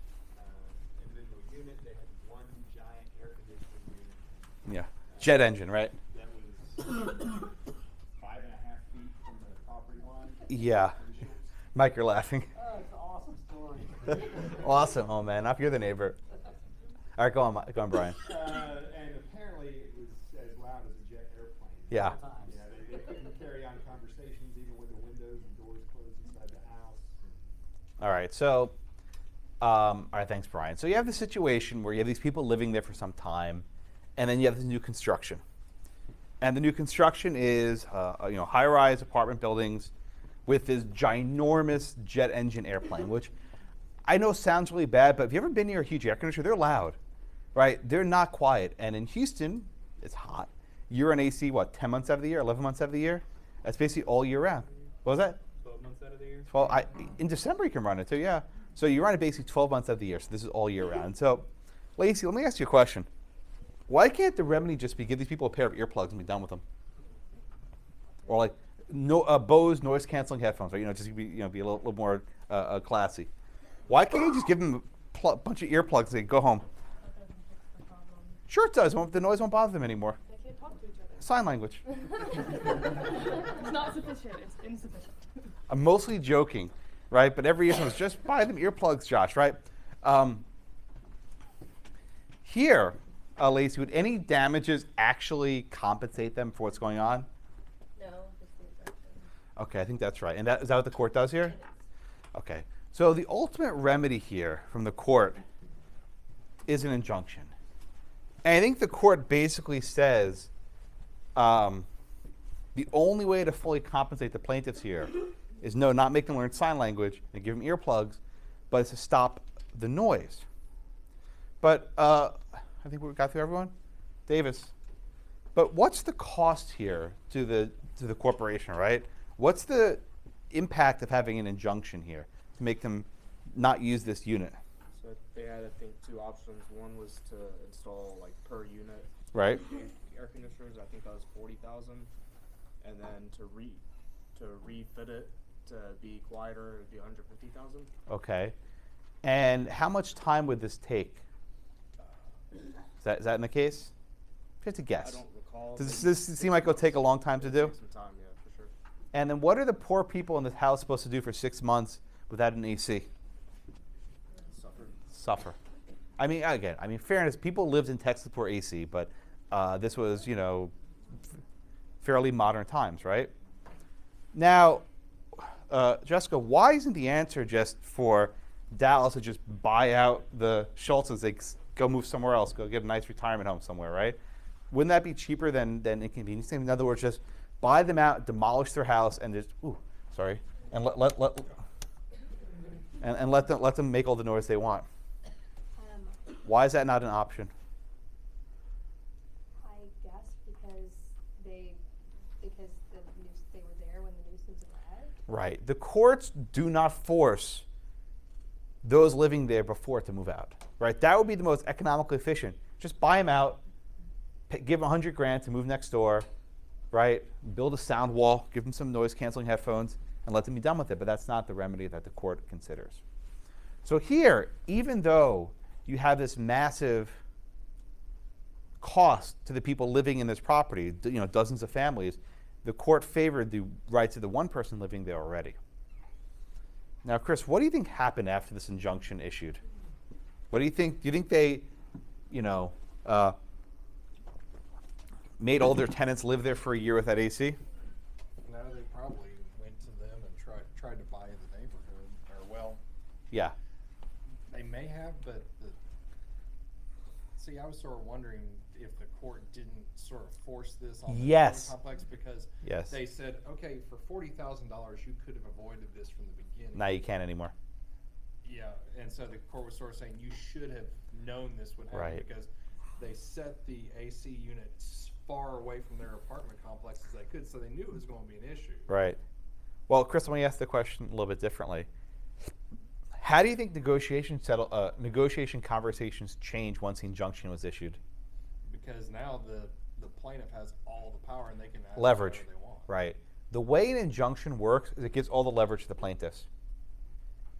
individual unit, they had one giant air conditioning unit. Yeah. Jet engine, right? That was 5.5 feet from the property line. Yeah. Mike, you're laughing. Oh, it's an awesome story. Awesome. Oh man, you're the neighbor. All right, go on, Brian. And apparently it was as loud as a jet airplane. Yeah. Yeah, they couldn't carry on conversations even with the windows and doors closed inside the house. All right, so, all right, thanks, Brian. So you have the situation where you have these people living there for some time, and then you have this new construction. And the new construction is, high-rise apartment buildings with this ginormous jet engine airplane, which I know sounds really bad, but have you ever been near a huge air conditioner? They're loud. right? They're not quiet. And in Houston, it's hot. You're on AC, what, 10 months out of the year, 11 months out of the year? That's basically all year round. What was that? 12 months out of the year. 12. In December you can run it too, yeah. So you run it basically 12 months out of the year. So this is all year round. So, Lacey, let me ask you a question. Why can't the remedy just be give these people a pair of earplugs and be done with them? Or like Bose noise canceling headphones, right? Just be be a little more classy. Why can't you just give them a bunch of earplugs and say, go home? Sure it does. The noise won't bother them anymore. They can't talk to each other. Sign language. It's not sufficient, it's insufficient. I'm mostly joking, right? But every year someone's just buy them earplugs, Josh, right? Here, Lacey, would any damages actually compensate them for what's going on? No, just the injunction. Okay, I think that's right. And is that what the court does here? Okay. So the ultimate remedy here from the court is an injunction. And I think the court basically says the only way to fully compensate the plaintiffs here is not make them learn sign language and give them earplugs, but it's to stop the noise. But I think we got through everyone? Davis. But what's the cost here to the corporation, right? What's the impact of having an injunction here to make them not use this unit? So they had, I think, two options. One was to install like per unit Right. air conditioners. I think that was 40,000, and then to refit it to be quieter, it'd be 150,000. Okay. And how much time would this take? Is that in the case? Just a guess. I don't recall. Does this seem like it'll take a long time to do? Take some time, yeah, for sure. And then what are the poor people in this house supposed to do for 6 months without an AC? Suffer. I mean, again, fairness, people lived in Texas before AC, but this was, fairly modern times, right? Now, Jessica, why isn't the answer just for Dallas to just buy out the Schultzes, they go move somewhere else, go get a nice retirement home somewhere, right? Wouldn't that be cheaper than inconveniencing? In other words, just buy them out, demolish their house, and just and let them make all the noise they want. Why is that not an option? I guess because they were there when the nuisance arrived. Right. The courts do not force those living there before to move out. Right. That would be the most economically efficient. Just buy them out, give them $100,000 to move next door, right? Build a sound wall, give them some noise canceling headphones, and let them be done with it. But that's not the remedy that the court considers. So here, even though you have this massive cost to the people living in this property, dozens of families, the court favored the rights of the one person living there already. Now, Chris, what do you think happened after this injunction issued? What do you think? Do you think they, made all their tenants live there for a year without AC? No, they probably went to them and tried to buy the neighborhood, Yeah. they may have, but I was sort of wondering if the court didn't sort of force this on the Yes. complex because Yes. they said, okay, for $40,000 you could have avoided this from the beginning. Now you can't anymore. Yeah, and so the court was sort of saying you should have known this would happen Right. because they set the AC unit as far away from their apartment complex as they could, so they knew it was going to be an issue. Right. Well, Chris, let me ask the question a little bit differently. How do you think negotiation conversations change once the injunction was issued? Because now the plaintiff has all the power and they can ask Leverage. whatever they want. Right. The way an injunction works is it gives all the leverage to the plaintiffs.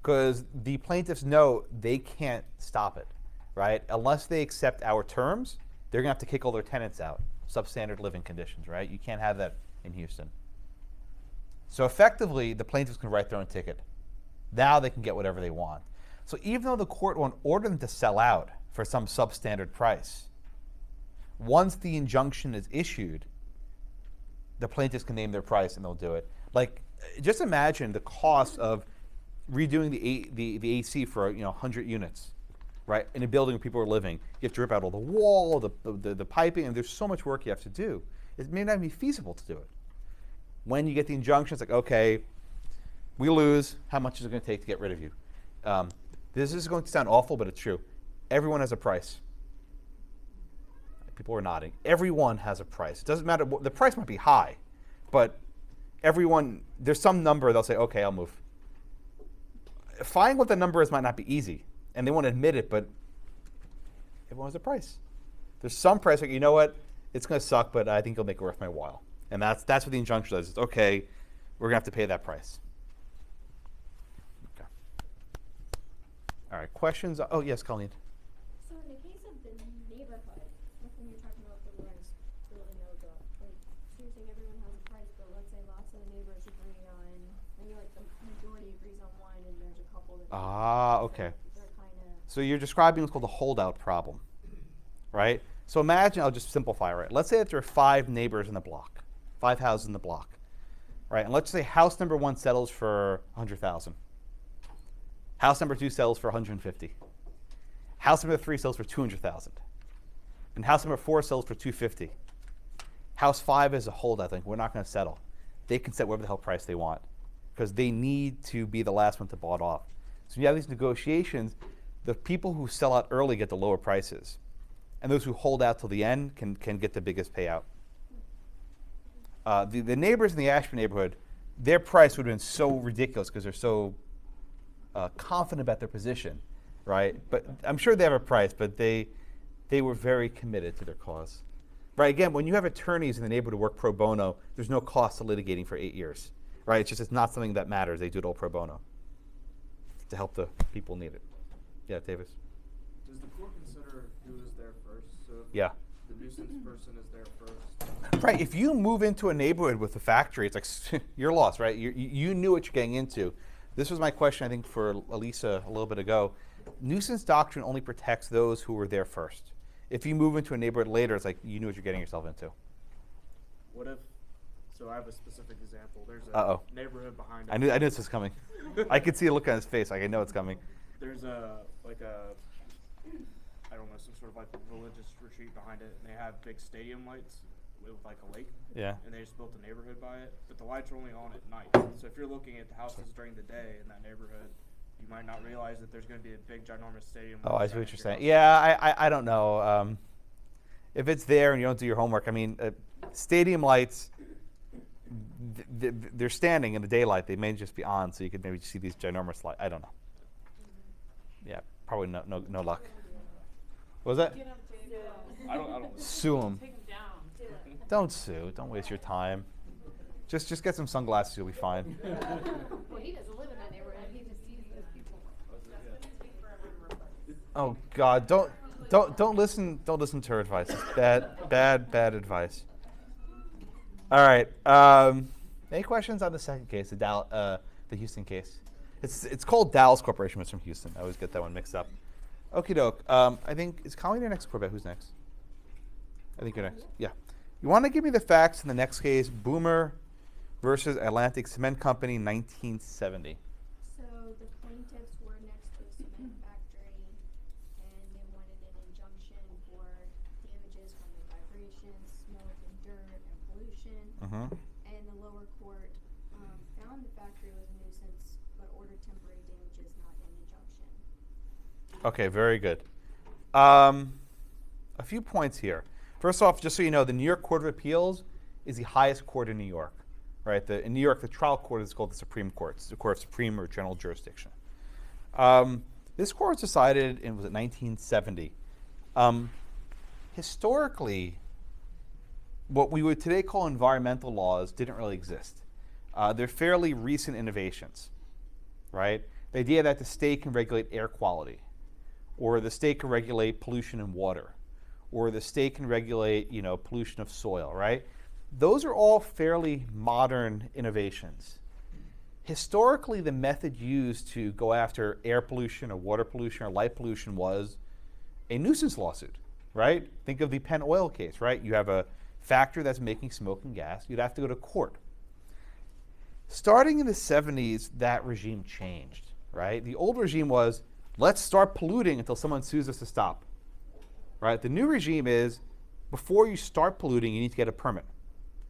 Because the plaintiffs know they can't stop it, right? Unless they accept our terms, they're going to have to kick all their tenants out. Substandard living conditions, right? You can't have that in Houston. So effectively, the plaintiffs can write their own ticket. Now they can get whatever they want. So even though the court won't order them to sell out for some substandard price, once the injunction is issued, the plaintiffs can name their price and they'll do it. Like, just imagine the cost of redoing the AC for 100 units, right? In a building where people are living. You have to rip out all the wall, the piping, and there's so much work you have to do. It may not be feasible to do it. When you get the injunction, it's like, okay, we lose. How much is it going to take to get rid of you? This is going to sound awful, but it's true. Everyone has a price. People are nodding. Everyone has a price. It doesn't matter. The price might be high, but everyone, there's some number they'll say, okay, I'll move. Finding what the number is might not be easy, and they won't admit it, but everyone has a price. There's some price, like, you know what, it's going to suck, but I think it'll make it worth my while. And that's what the injunction does. It's okay, we're going to have to pay that price. Okay. All right, questions? Oh, yes, Colleen. So in the case of the neighborhood, like when you're talking about the ones building over, like, so you're saying everyone has a price, but let's say lots of the neighbors agree on, maybe like the majority agrees on one, and there's a couple that. Okay. They're kind of. So you're describing what's called a holdout problem, right? So imagine, I'll just simplify, right? Let's say that there are 5 neighbors in the block, 5 houses in the block, right? And let's say house number 1 settles for 100,000. House number 2 settles for 150. House number 3 sells for 200,000. And house number 4 sells for 250. House 5 is a holdout thing. We're not going to settle. They can set whatever the hell price they want because they need to be the last one to bought off. So when you have these negotiations, the people who sell out early get the lower prices. And those who hold out till the end can get the biggest payout. The neighbors in the Ashburn neighborhood, their price would have been so ridiculous because they're so confident about their position, right? But I'm sure they have a price, but they were very committed to their cause. Right, again, when you have attorneys in the neighborhood who work pro bono, there's no cost to litigating for 8 years, right? It's not something that matters. They do it all pro bono to help the people need it. Yeah, Davis? Does the court consider who is there first? So if Yeah. the nuisance person is there first. Right, if you move into a neighborhood with a factory, it's like you're lost, right? You knew what you're getting into. This was my question, I think, for Elisa a little bit ago. Nuisance doctrine only protects those who were there first. If you move into a neighborhood later, it's like you knew what you're getting yourself into. What if, so I have a specific example. There's a Uh-oh. neighborhood behind us. I knew this was coming. I could see the look on his face, like I know it's coming. There's I don't know, some sort of like religious retreat behind it, and they have big stadium lights with like a lake. Yeah. And they just built a neighborhood by it, but the lights are only on at night. So if you're looking at the houses during the day in that neighborhood, you might not realize that there's going to be a big, ginormous stadium. Oh, I see light what you're at your saying. house. Yeah, I don't know. If it's there and you don't do your homework, I mean, stadium lights, they're standing in the daylight. They may just be on, so you could maybe see these ginormous lights. I don't know. Yeah, probably no luck. What was that? I don't Sue him. Take him down. Don't sue. Don't waste your time. Just get some sunglasses. You'll be fine. Well, he doesn't live in that neighborhood. He just sees those people. Oh God! Don't listen. Don't listen to her advice. It's bad advice. All right. Any questions on the second case, the Houston case? It's called Dallas Corporation, but it's from Houston. I always get that one mixed up. Okie doke. I think is Colleen your next, Corbett? Who's next? I think you're next. Yeah. You want to give me the facts in the next case? Boomer versus Atlantic Cement Company, 1970. So the plaintiffs were next to a cement factory, and they wanted an injunction for damages from the vibration, smoke, and dirt, and pollution. Mm-hmm. And the lower court found the factory was a nuisance, but ordered temporary damages, not an injunction. Okay, very good. A few points here. First off, just so you know, the New York Court of Appeals is the highest court in New York, right? In New York, the trial court is called the Supreme Court. It's the Court of Supreme or General Jurisdiction. This court was decided in, was it 1970? Historically, what we would today call environmental laws didn't really exist. They're fairly recent innovations, right? The idea that the state can regulate air quality, or the state can regulate pollution in water, or the state can regulate, pollution of soil, right? Those are all fairly modern innovations. Historically, the method used to go after air pollution or water pollution or light pollution was a nuisance lawsuit, right? Think of the Penn Oil case, right? You have a factory that's making smoke and gas. You'd have to go to court. Starting in the 70s, that regime changed, right? The old regime was, let's start polluting until someone sues us to stop. Right? The new regime is, before you start polluting, you need to get a permit,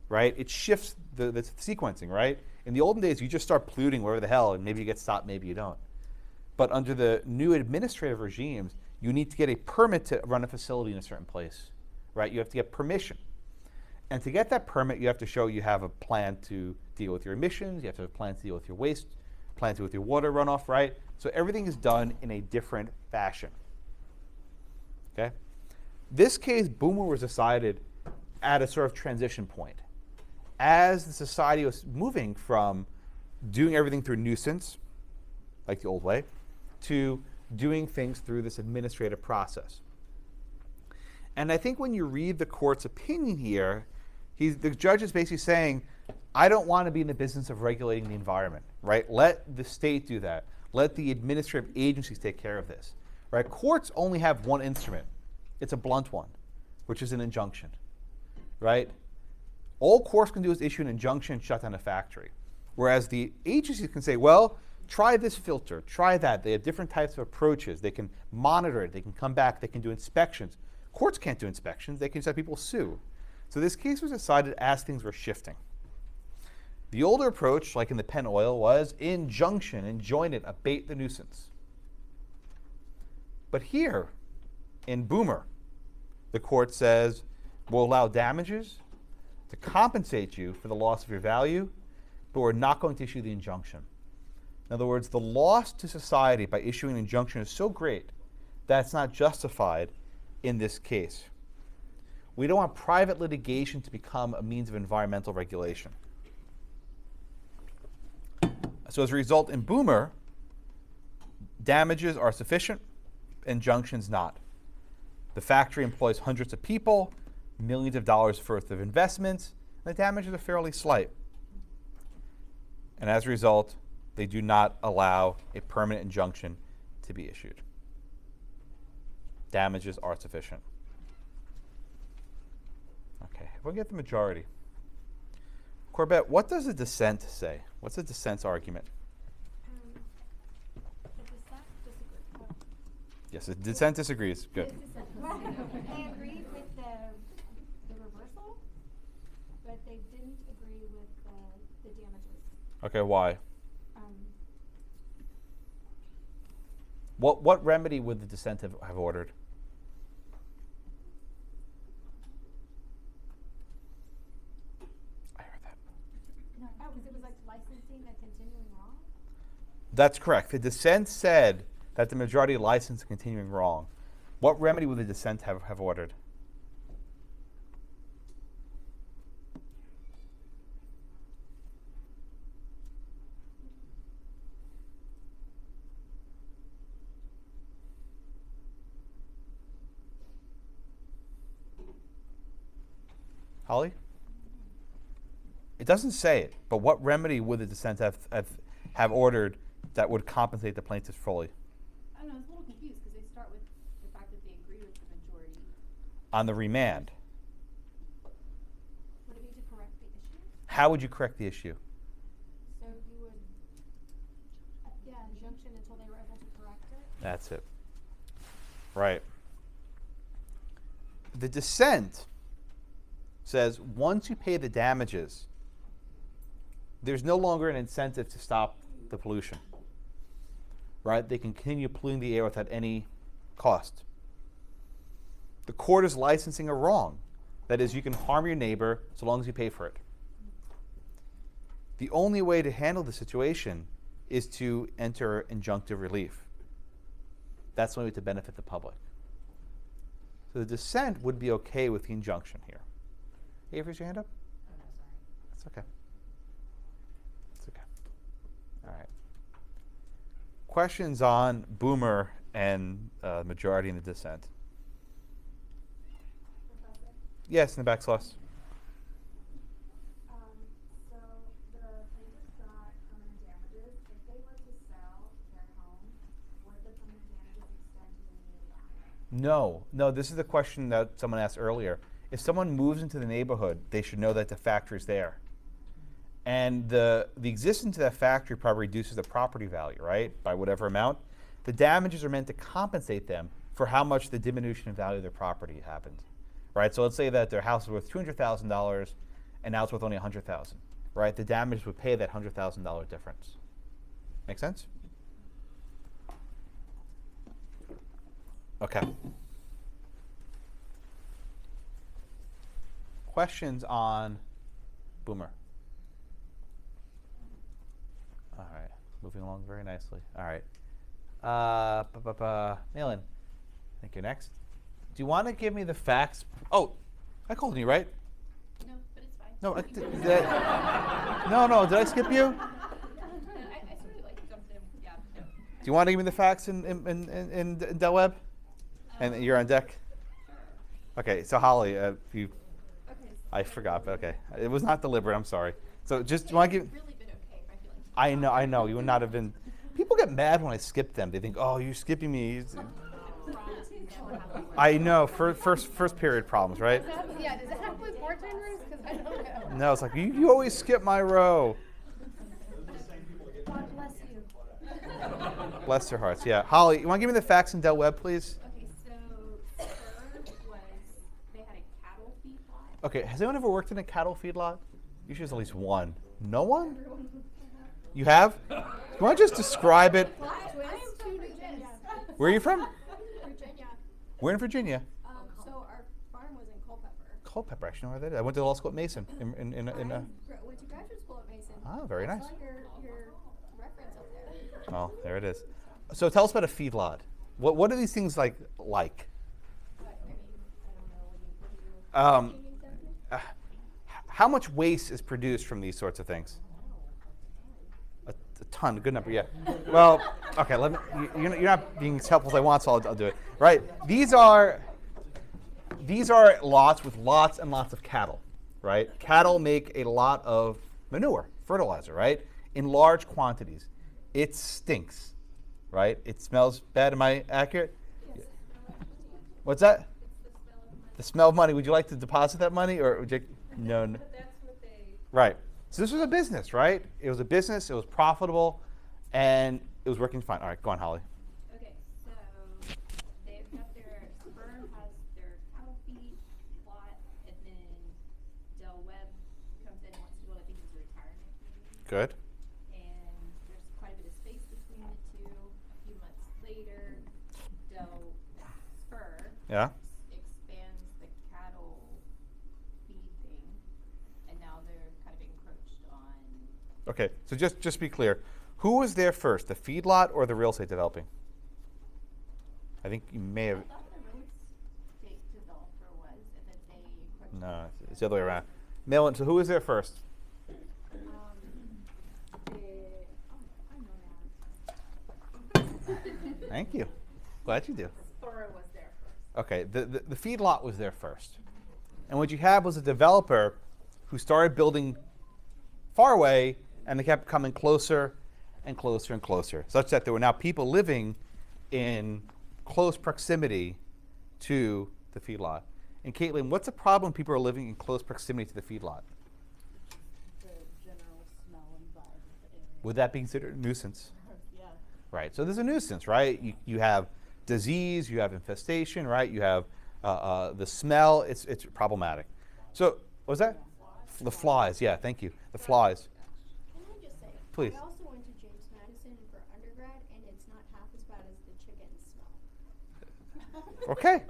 right? It shifts the sequencing, right? In the olden days, you just start polluting wherever the hell, and maybe you get stopped, maybe you don't. But under the new administrative regimes, you need to get a permit to run a facility in a certain place, right? You have to get permission. And to get that permit, you have to show you have a plan to deal with your emissions, you have to have a plan to deal with your waste, plan to deal with your water runoff, right? So everything is done in a different fashion. Okay? This case, Boomer was decided at a sort of transition point. As the society was moving from doing everything through nuisance, like the old way, to doing things through this administrative process. And I think when you read the court's opinion here, the judge is basically saying, I don't want to be in the business of regulating the environment, right? Let the state do that. Let the administrative agencies take care of this, right? Courts only have one instrument. It's a blunt one, which is an injunction, right? All courts can do is issue an injunction and shut down a factory. Whereas the agencies can say, well, try this filter, try that. They have different types of approaches. They can monitor it. They can come back. They can do inspections. Courts can't do inspections. They can just have people sue. So this case was decided as things were shifting. The older approach, like in the Penn Oil, was injunction, enjoin it, abate the nuisance. But here, in Boomer, the court says, we'll allow damages to compensate you for the loss of your value, but we're not going to issue the injunction. In other words, the loss to society by issuing an injunction is so great that it's not justified in this case. We don't want private litigation to become a means of environmental regulation. So as a result, in Boomer, damages are sufficient, injunctions not. The factory employs hundreds of people, millions of dollars worth of investments, and the damages are fairly slight. And as a result, they do not allow a permanent injunction to be issued. Damages are sufficient. Okay, we'll get the majority. Corbett, what does the dissent say? What's the dissent's argument? The dissent disagrees. Yes, the dissent disagrees. Good. They agreed with the reversal, but they didn't agree with the damages. Okay, why? What remedy would the dissent have ordered? I heard that. No, because it was like licensing and continuing wrong. That's correct. The dissent said that the majority licensed continuing wrong. What remedy would the dissent have ordered? Holly? It doesn't say it, but what remedy would the dissent have ordered that would compensate the plaintiffs fully? I don't know, I was a little confused because they start with the fact that they agree with the majority. On the remand. Would it be to correct the issue? How would you correct the issue? So you would, injunction until they were able to correct it? That's it. Right. The dissent says once you pay the damages, there's no longer an incentive to stop the pollution. Right? They can continue polluting the air without any cost. The court is licensing a wrong. That is, you can harm your neighbor so long as you pay for it. The only way to handle the situation is to enter injunctive relief. That's the only way to benefit the public. So the dissent would be okay with the injunction here. Avery, your hand up? Oh, no, sorry. That's okay. That's okay. All right. Questions on Boomer and majority in the dissent? Professor? Yes, in the back, Celeste. So the plaintiffs got permanent damages. If they were to sell their home, would the permanent damages extend to the new buyer? No, this is the question that someone asked earlier. If someone moves into the neighborhood, they should know that the factory's there. And the existence of that factory probably reduces the property value, right, by whatever amount. The damages are meant to compensate them for how much the diminution in value of their property happened, right? So let's say that their house was worth $200,000 and now it's worth only $100,000, right? The damages would pay that $100,000 difference. Make sense? Okay. questions on Boomer? All right, moving along very nicely. All right. Malin, I think you're next. Do you want to give me the facts? Oh, I called you, right? No, but it's fine. No, no, did I skip you? I sort of like jumped in. Yeah. No. Do you want to give me the facts in Del Web? And you're on deck? Okay, so Holly, I forgot, but okay. It was not deliberate, I'm sorry. So just, do you want to give... Really been okay if I feel like I know, you would not have been... People get mad when I skip them. They think, oh, you're skipping me. I know, first period problems, right? Yeah, does that happen with bartenders? Because I don't know. No, it's like, you always skip my row. God bless you. Bless their hearts, yeah. Holly, you want to give me the facts in Del Web, please? Okay, so Spur was, they had a cattle feedlot. Okay, has anyone ever worked in a cattle feedlot? Usually there's at least one. No one? You have? You want to just describe it? I am from Virginia. Where are you from? Virginia. We're in Virginia. So our farm was in Culpeper. Culpeper, actually know where that is. I went to law school at Mason. I went to graduate school at Mason. Ah, very I nice. saw your reference up there. Oh, there it is. So tell us about a feedlot. What are these things like? I mean, I don't know. How much waste is produced from these sorts of things? A ton, good number, yeah. Well, okay, you're not being as helpful as I want, so I'll do it. Right, these are lots with lots and lots of cattle, right? Cattle make a lot of manure, fertilizer, right? In large quantities. It stinks, right? It smells bad, am I accurate? Yes. What's that? The smell of money. Would you like to deposit that money, or would you? No. That's what they. Right. So this was a business, right? It was a business. It was profitable, and it was working fine. All right, go on, Holly. Okay, so they've got their, Spur has their cattle feed lot, and then Del Webb comes in and wants to build, I think it's a retirement community. Good. And there's quite a bit of space between the two. A few months later, Spur Yeah. expands the cattle feed thing, and now they're kind of encroached on. Okay. So just be clear, who was there first, the feedlot or the real estate developing? I think you may have. I thought the real estate developer was, and then they encroached. No, it's the other way around. Malin, so who was there first? Thank you. Glad you do. Thora was there first. Okay, the feedlot was there first. And what you had was a developer who started building far away, and they kept coming closer and closer and closer, such that there were now people living in close proximity to the feedlot. And Caitlin, what's the problem when people are living in close proximity to the feedlot? The general smell and vibe of the area. Would that be considered a nuisance? Yeah. Right, so there's a nuisance, right? You have disease, you have infestation, right? You have the smell, it's problematic. So, what was that? The flies, yeah, thank you. The flies. Can I just say, Please. I also went to James Madison for undergrad, and it's not half as bad as the chicken smell. Okay.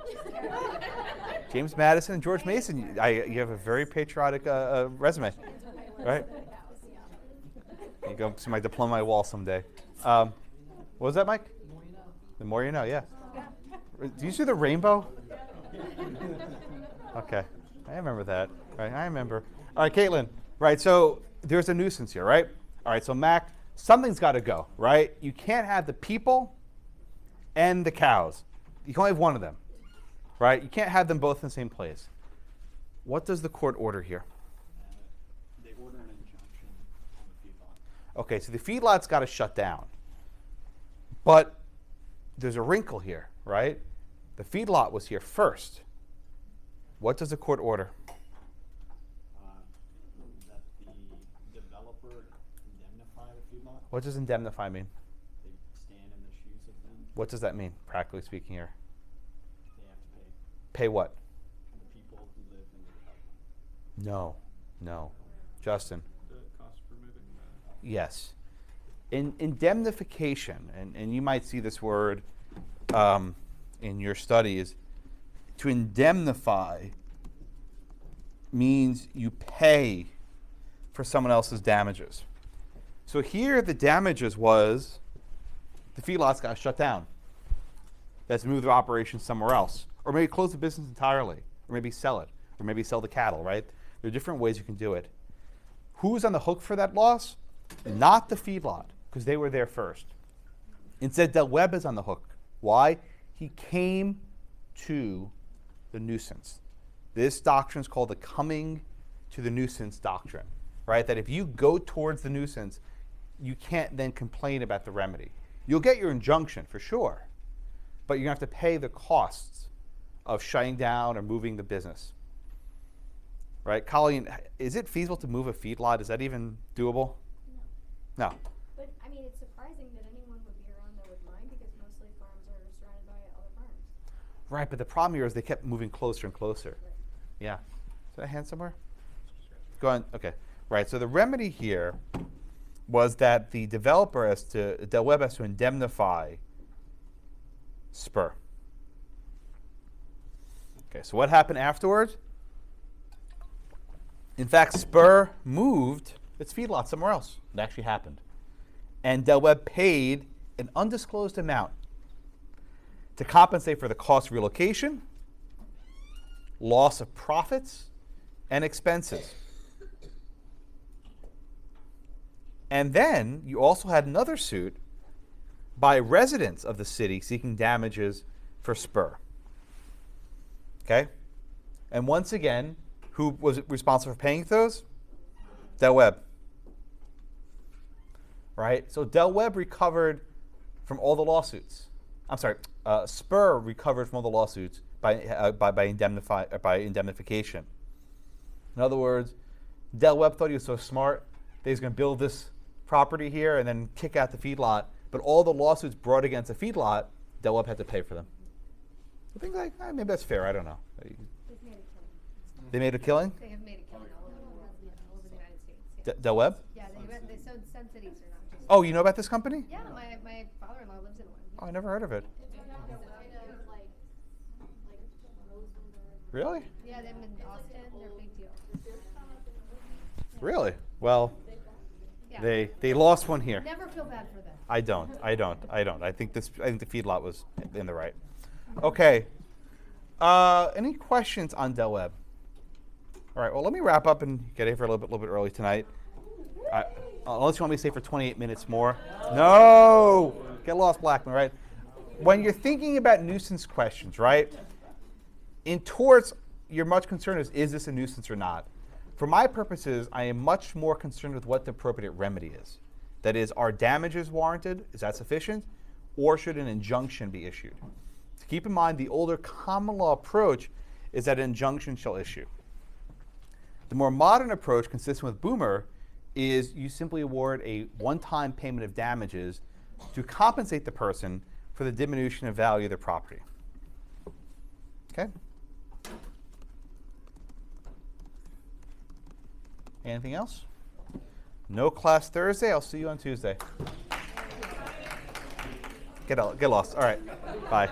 James Madison and George Mason, you have a very patriotic resume, right? You go see my diploma on my wall someday. What was that, Mike? The more you know, yeah. Do you see the rainbow? Okay, I remember that. Right, I remember. All right, Caitlin. Right, so there's a nuisance here, right? All right, so Mac, something's got to go, right? You can't have the people and the cows. You can only have one of them, right? You can't have them both in the same place. What does the court order here? They order an injunction on the feedlot. Okay, so the feedlot's got to shut down. But there's a wrinkle here, right? The feedlot was here first. What does the court order? That the developer indemnify the feedlot. What does indemnify mean? They stand in the shoes of them. What does that mean, practically speaking here? They have to pay Pay what? the people who live in the development. No. Justin? The cost for moving the Yes. In indemnification, and you might see this word in your studies, to indemnify means you pay for someone else's damages. So here the damages was the feedlots got shut down. That's moved their operations somewhere else. Or maybe close the business entirely. Or maybe sell it. Or maybe sell the cattle, right? There are different ways you can do it. Who's on the hook for that loss? Not the feedlot, because they were there first. Instead, Del Webb is on the hook. Why? He came to the nuisance. This doctrine is called the coming to the nuisance doctrine, right? That if you go towards the nuisance, you can't then complain about the remedy. You'll get your injunction for sure, but you're going to have to pay the costs of shutting down or moving the business. Right? Colleen, is it feasible to move a feedlot? Is that even doable? No. But, I mean, it's surprising that anyone would be around that would mind because mostly farms are surrounded by other farms. Right, but the problem here is they kept moving closer and closer. Right. Yeah. Is that a hand somewhere? Go on. Okay. Right. So the remedy here was that the developer Del Webb has to indemnify Spur. Okay. So what happened afterwards? In fact, Spur moved its feedlot somewhere else. It actually happened. And Del Webb paid an undisclosed amount to compensate for the cost of relocation, loss of profits, and expenses. And then you also had another suit by residents of the city seeking damages for Spur. Okay? And once again, who was responsible for paying those? Del Webb. Right? So Del Webb recovered from all the lawsuits. I'm sorry, Spur recovered from all the lawsuits by indemnification. In other words, Del Webb thought he was so smart that he's going to build this property here and then kick out the feedlot. But all the lawsuits brought against the feedlot, Del Webb had to pay for them. I think maybe that's fair. I don't know. They made a killing? They have made a killing all over the United States. Del Webb? Yeah, they sewed some cities are not just. Oh, you know about this company? Yeah, my father-in-law lives in one. Oh, I never heard of it. Really? Yeah, they're in Austin. They're a big deal. Really? Well, Yeah. they lost one here. Never feel bad for them. I don't. I think the feedlot was in the right. Okay. Any questions on Del Webb? All right. Well, let me wrap up and get in for a little bit early tonight. Unless you want me to stay for 28 minutes more. No. Get lost, Blackman. Right. When you're thinking about nuisance questions, right? In torts, you're much concerned is this a nuisance or not? For my purposes, I am much more concerned with what the appropriate remedy is. That is, are damages warranted? Is that sufficient? Or should an injunction be issued? To keep in mind, the older common law approach is that an injunction shall issue. The more modern approach, consistent with Boomer, is you simply award a one-time payment of damages to compensate the person for the diminution of value of their property. Okay? Anything else? No class Thursday. I'll see you on Tuesday. Get lost. All right. Bye.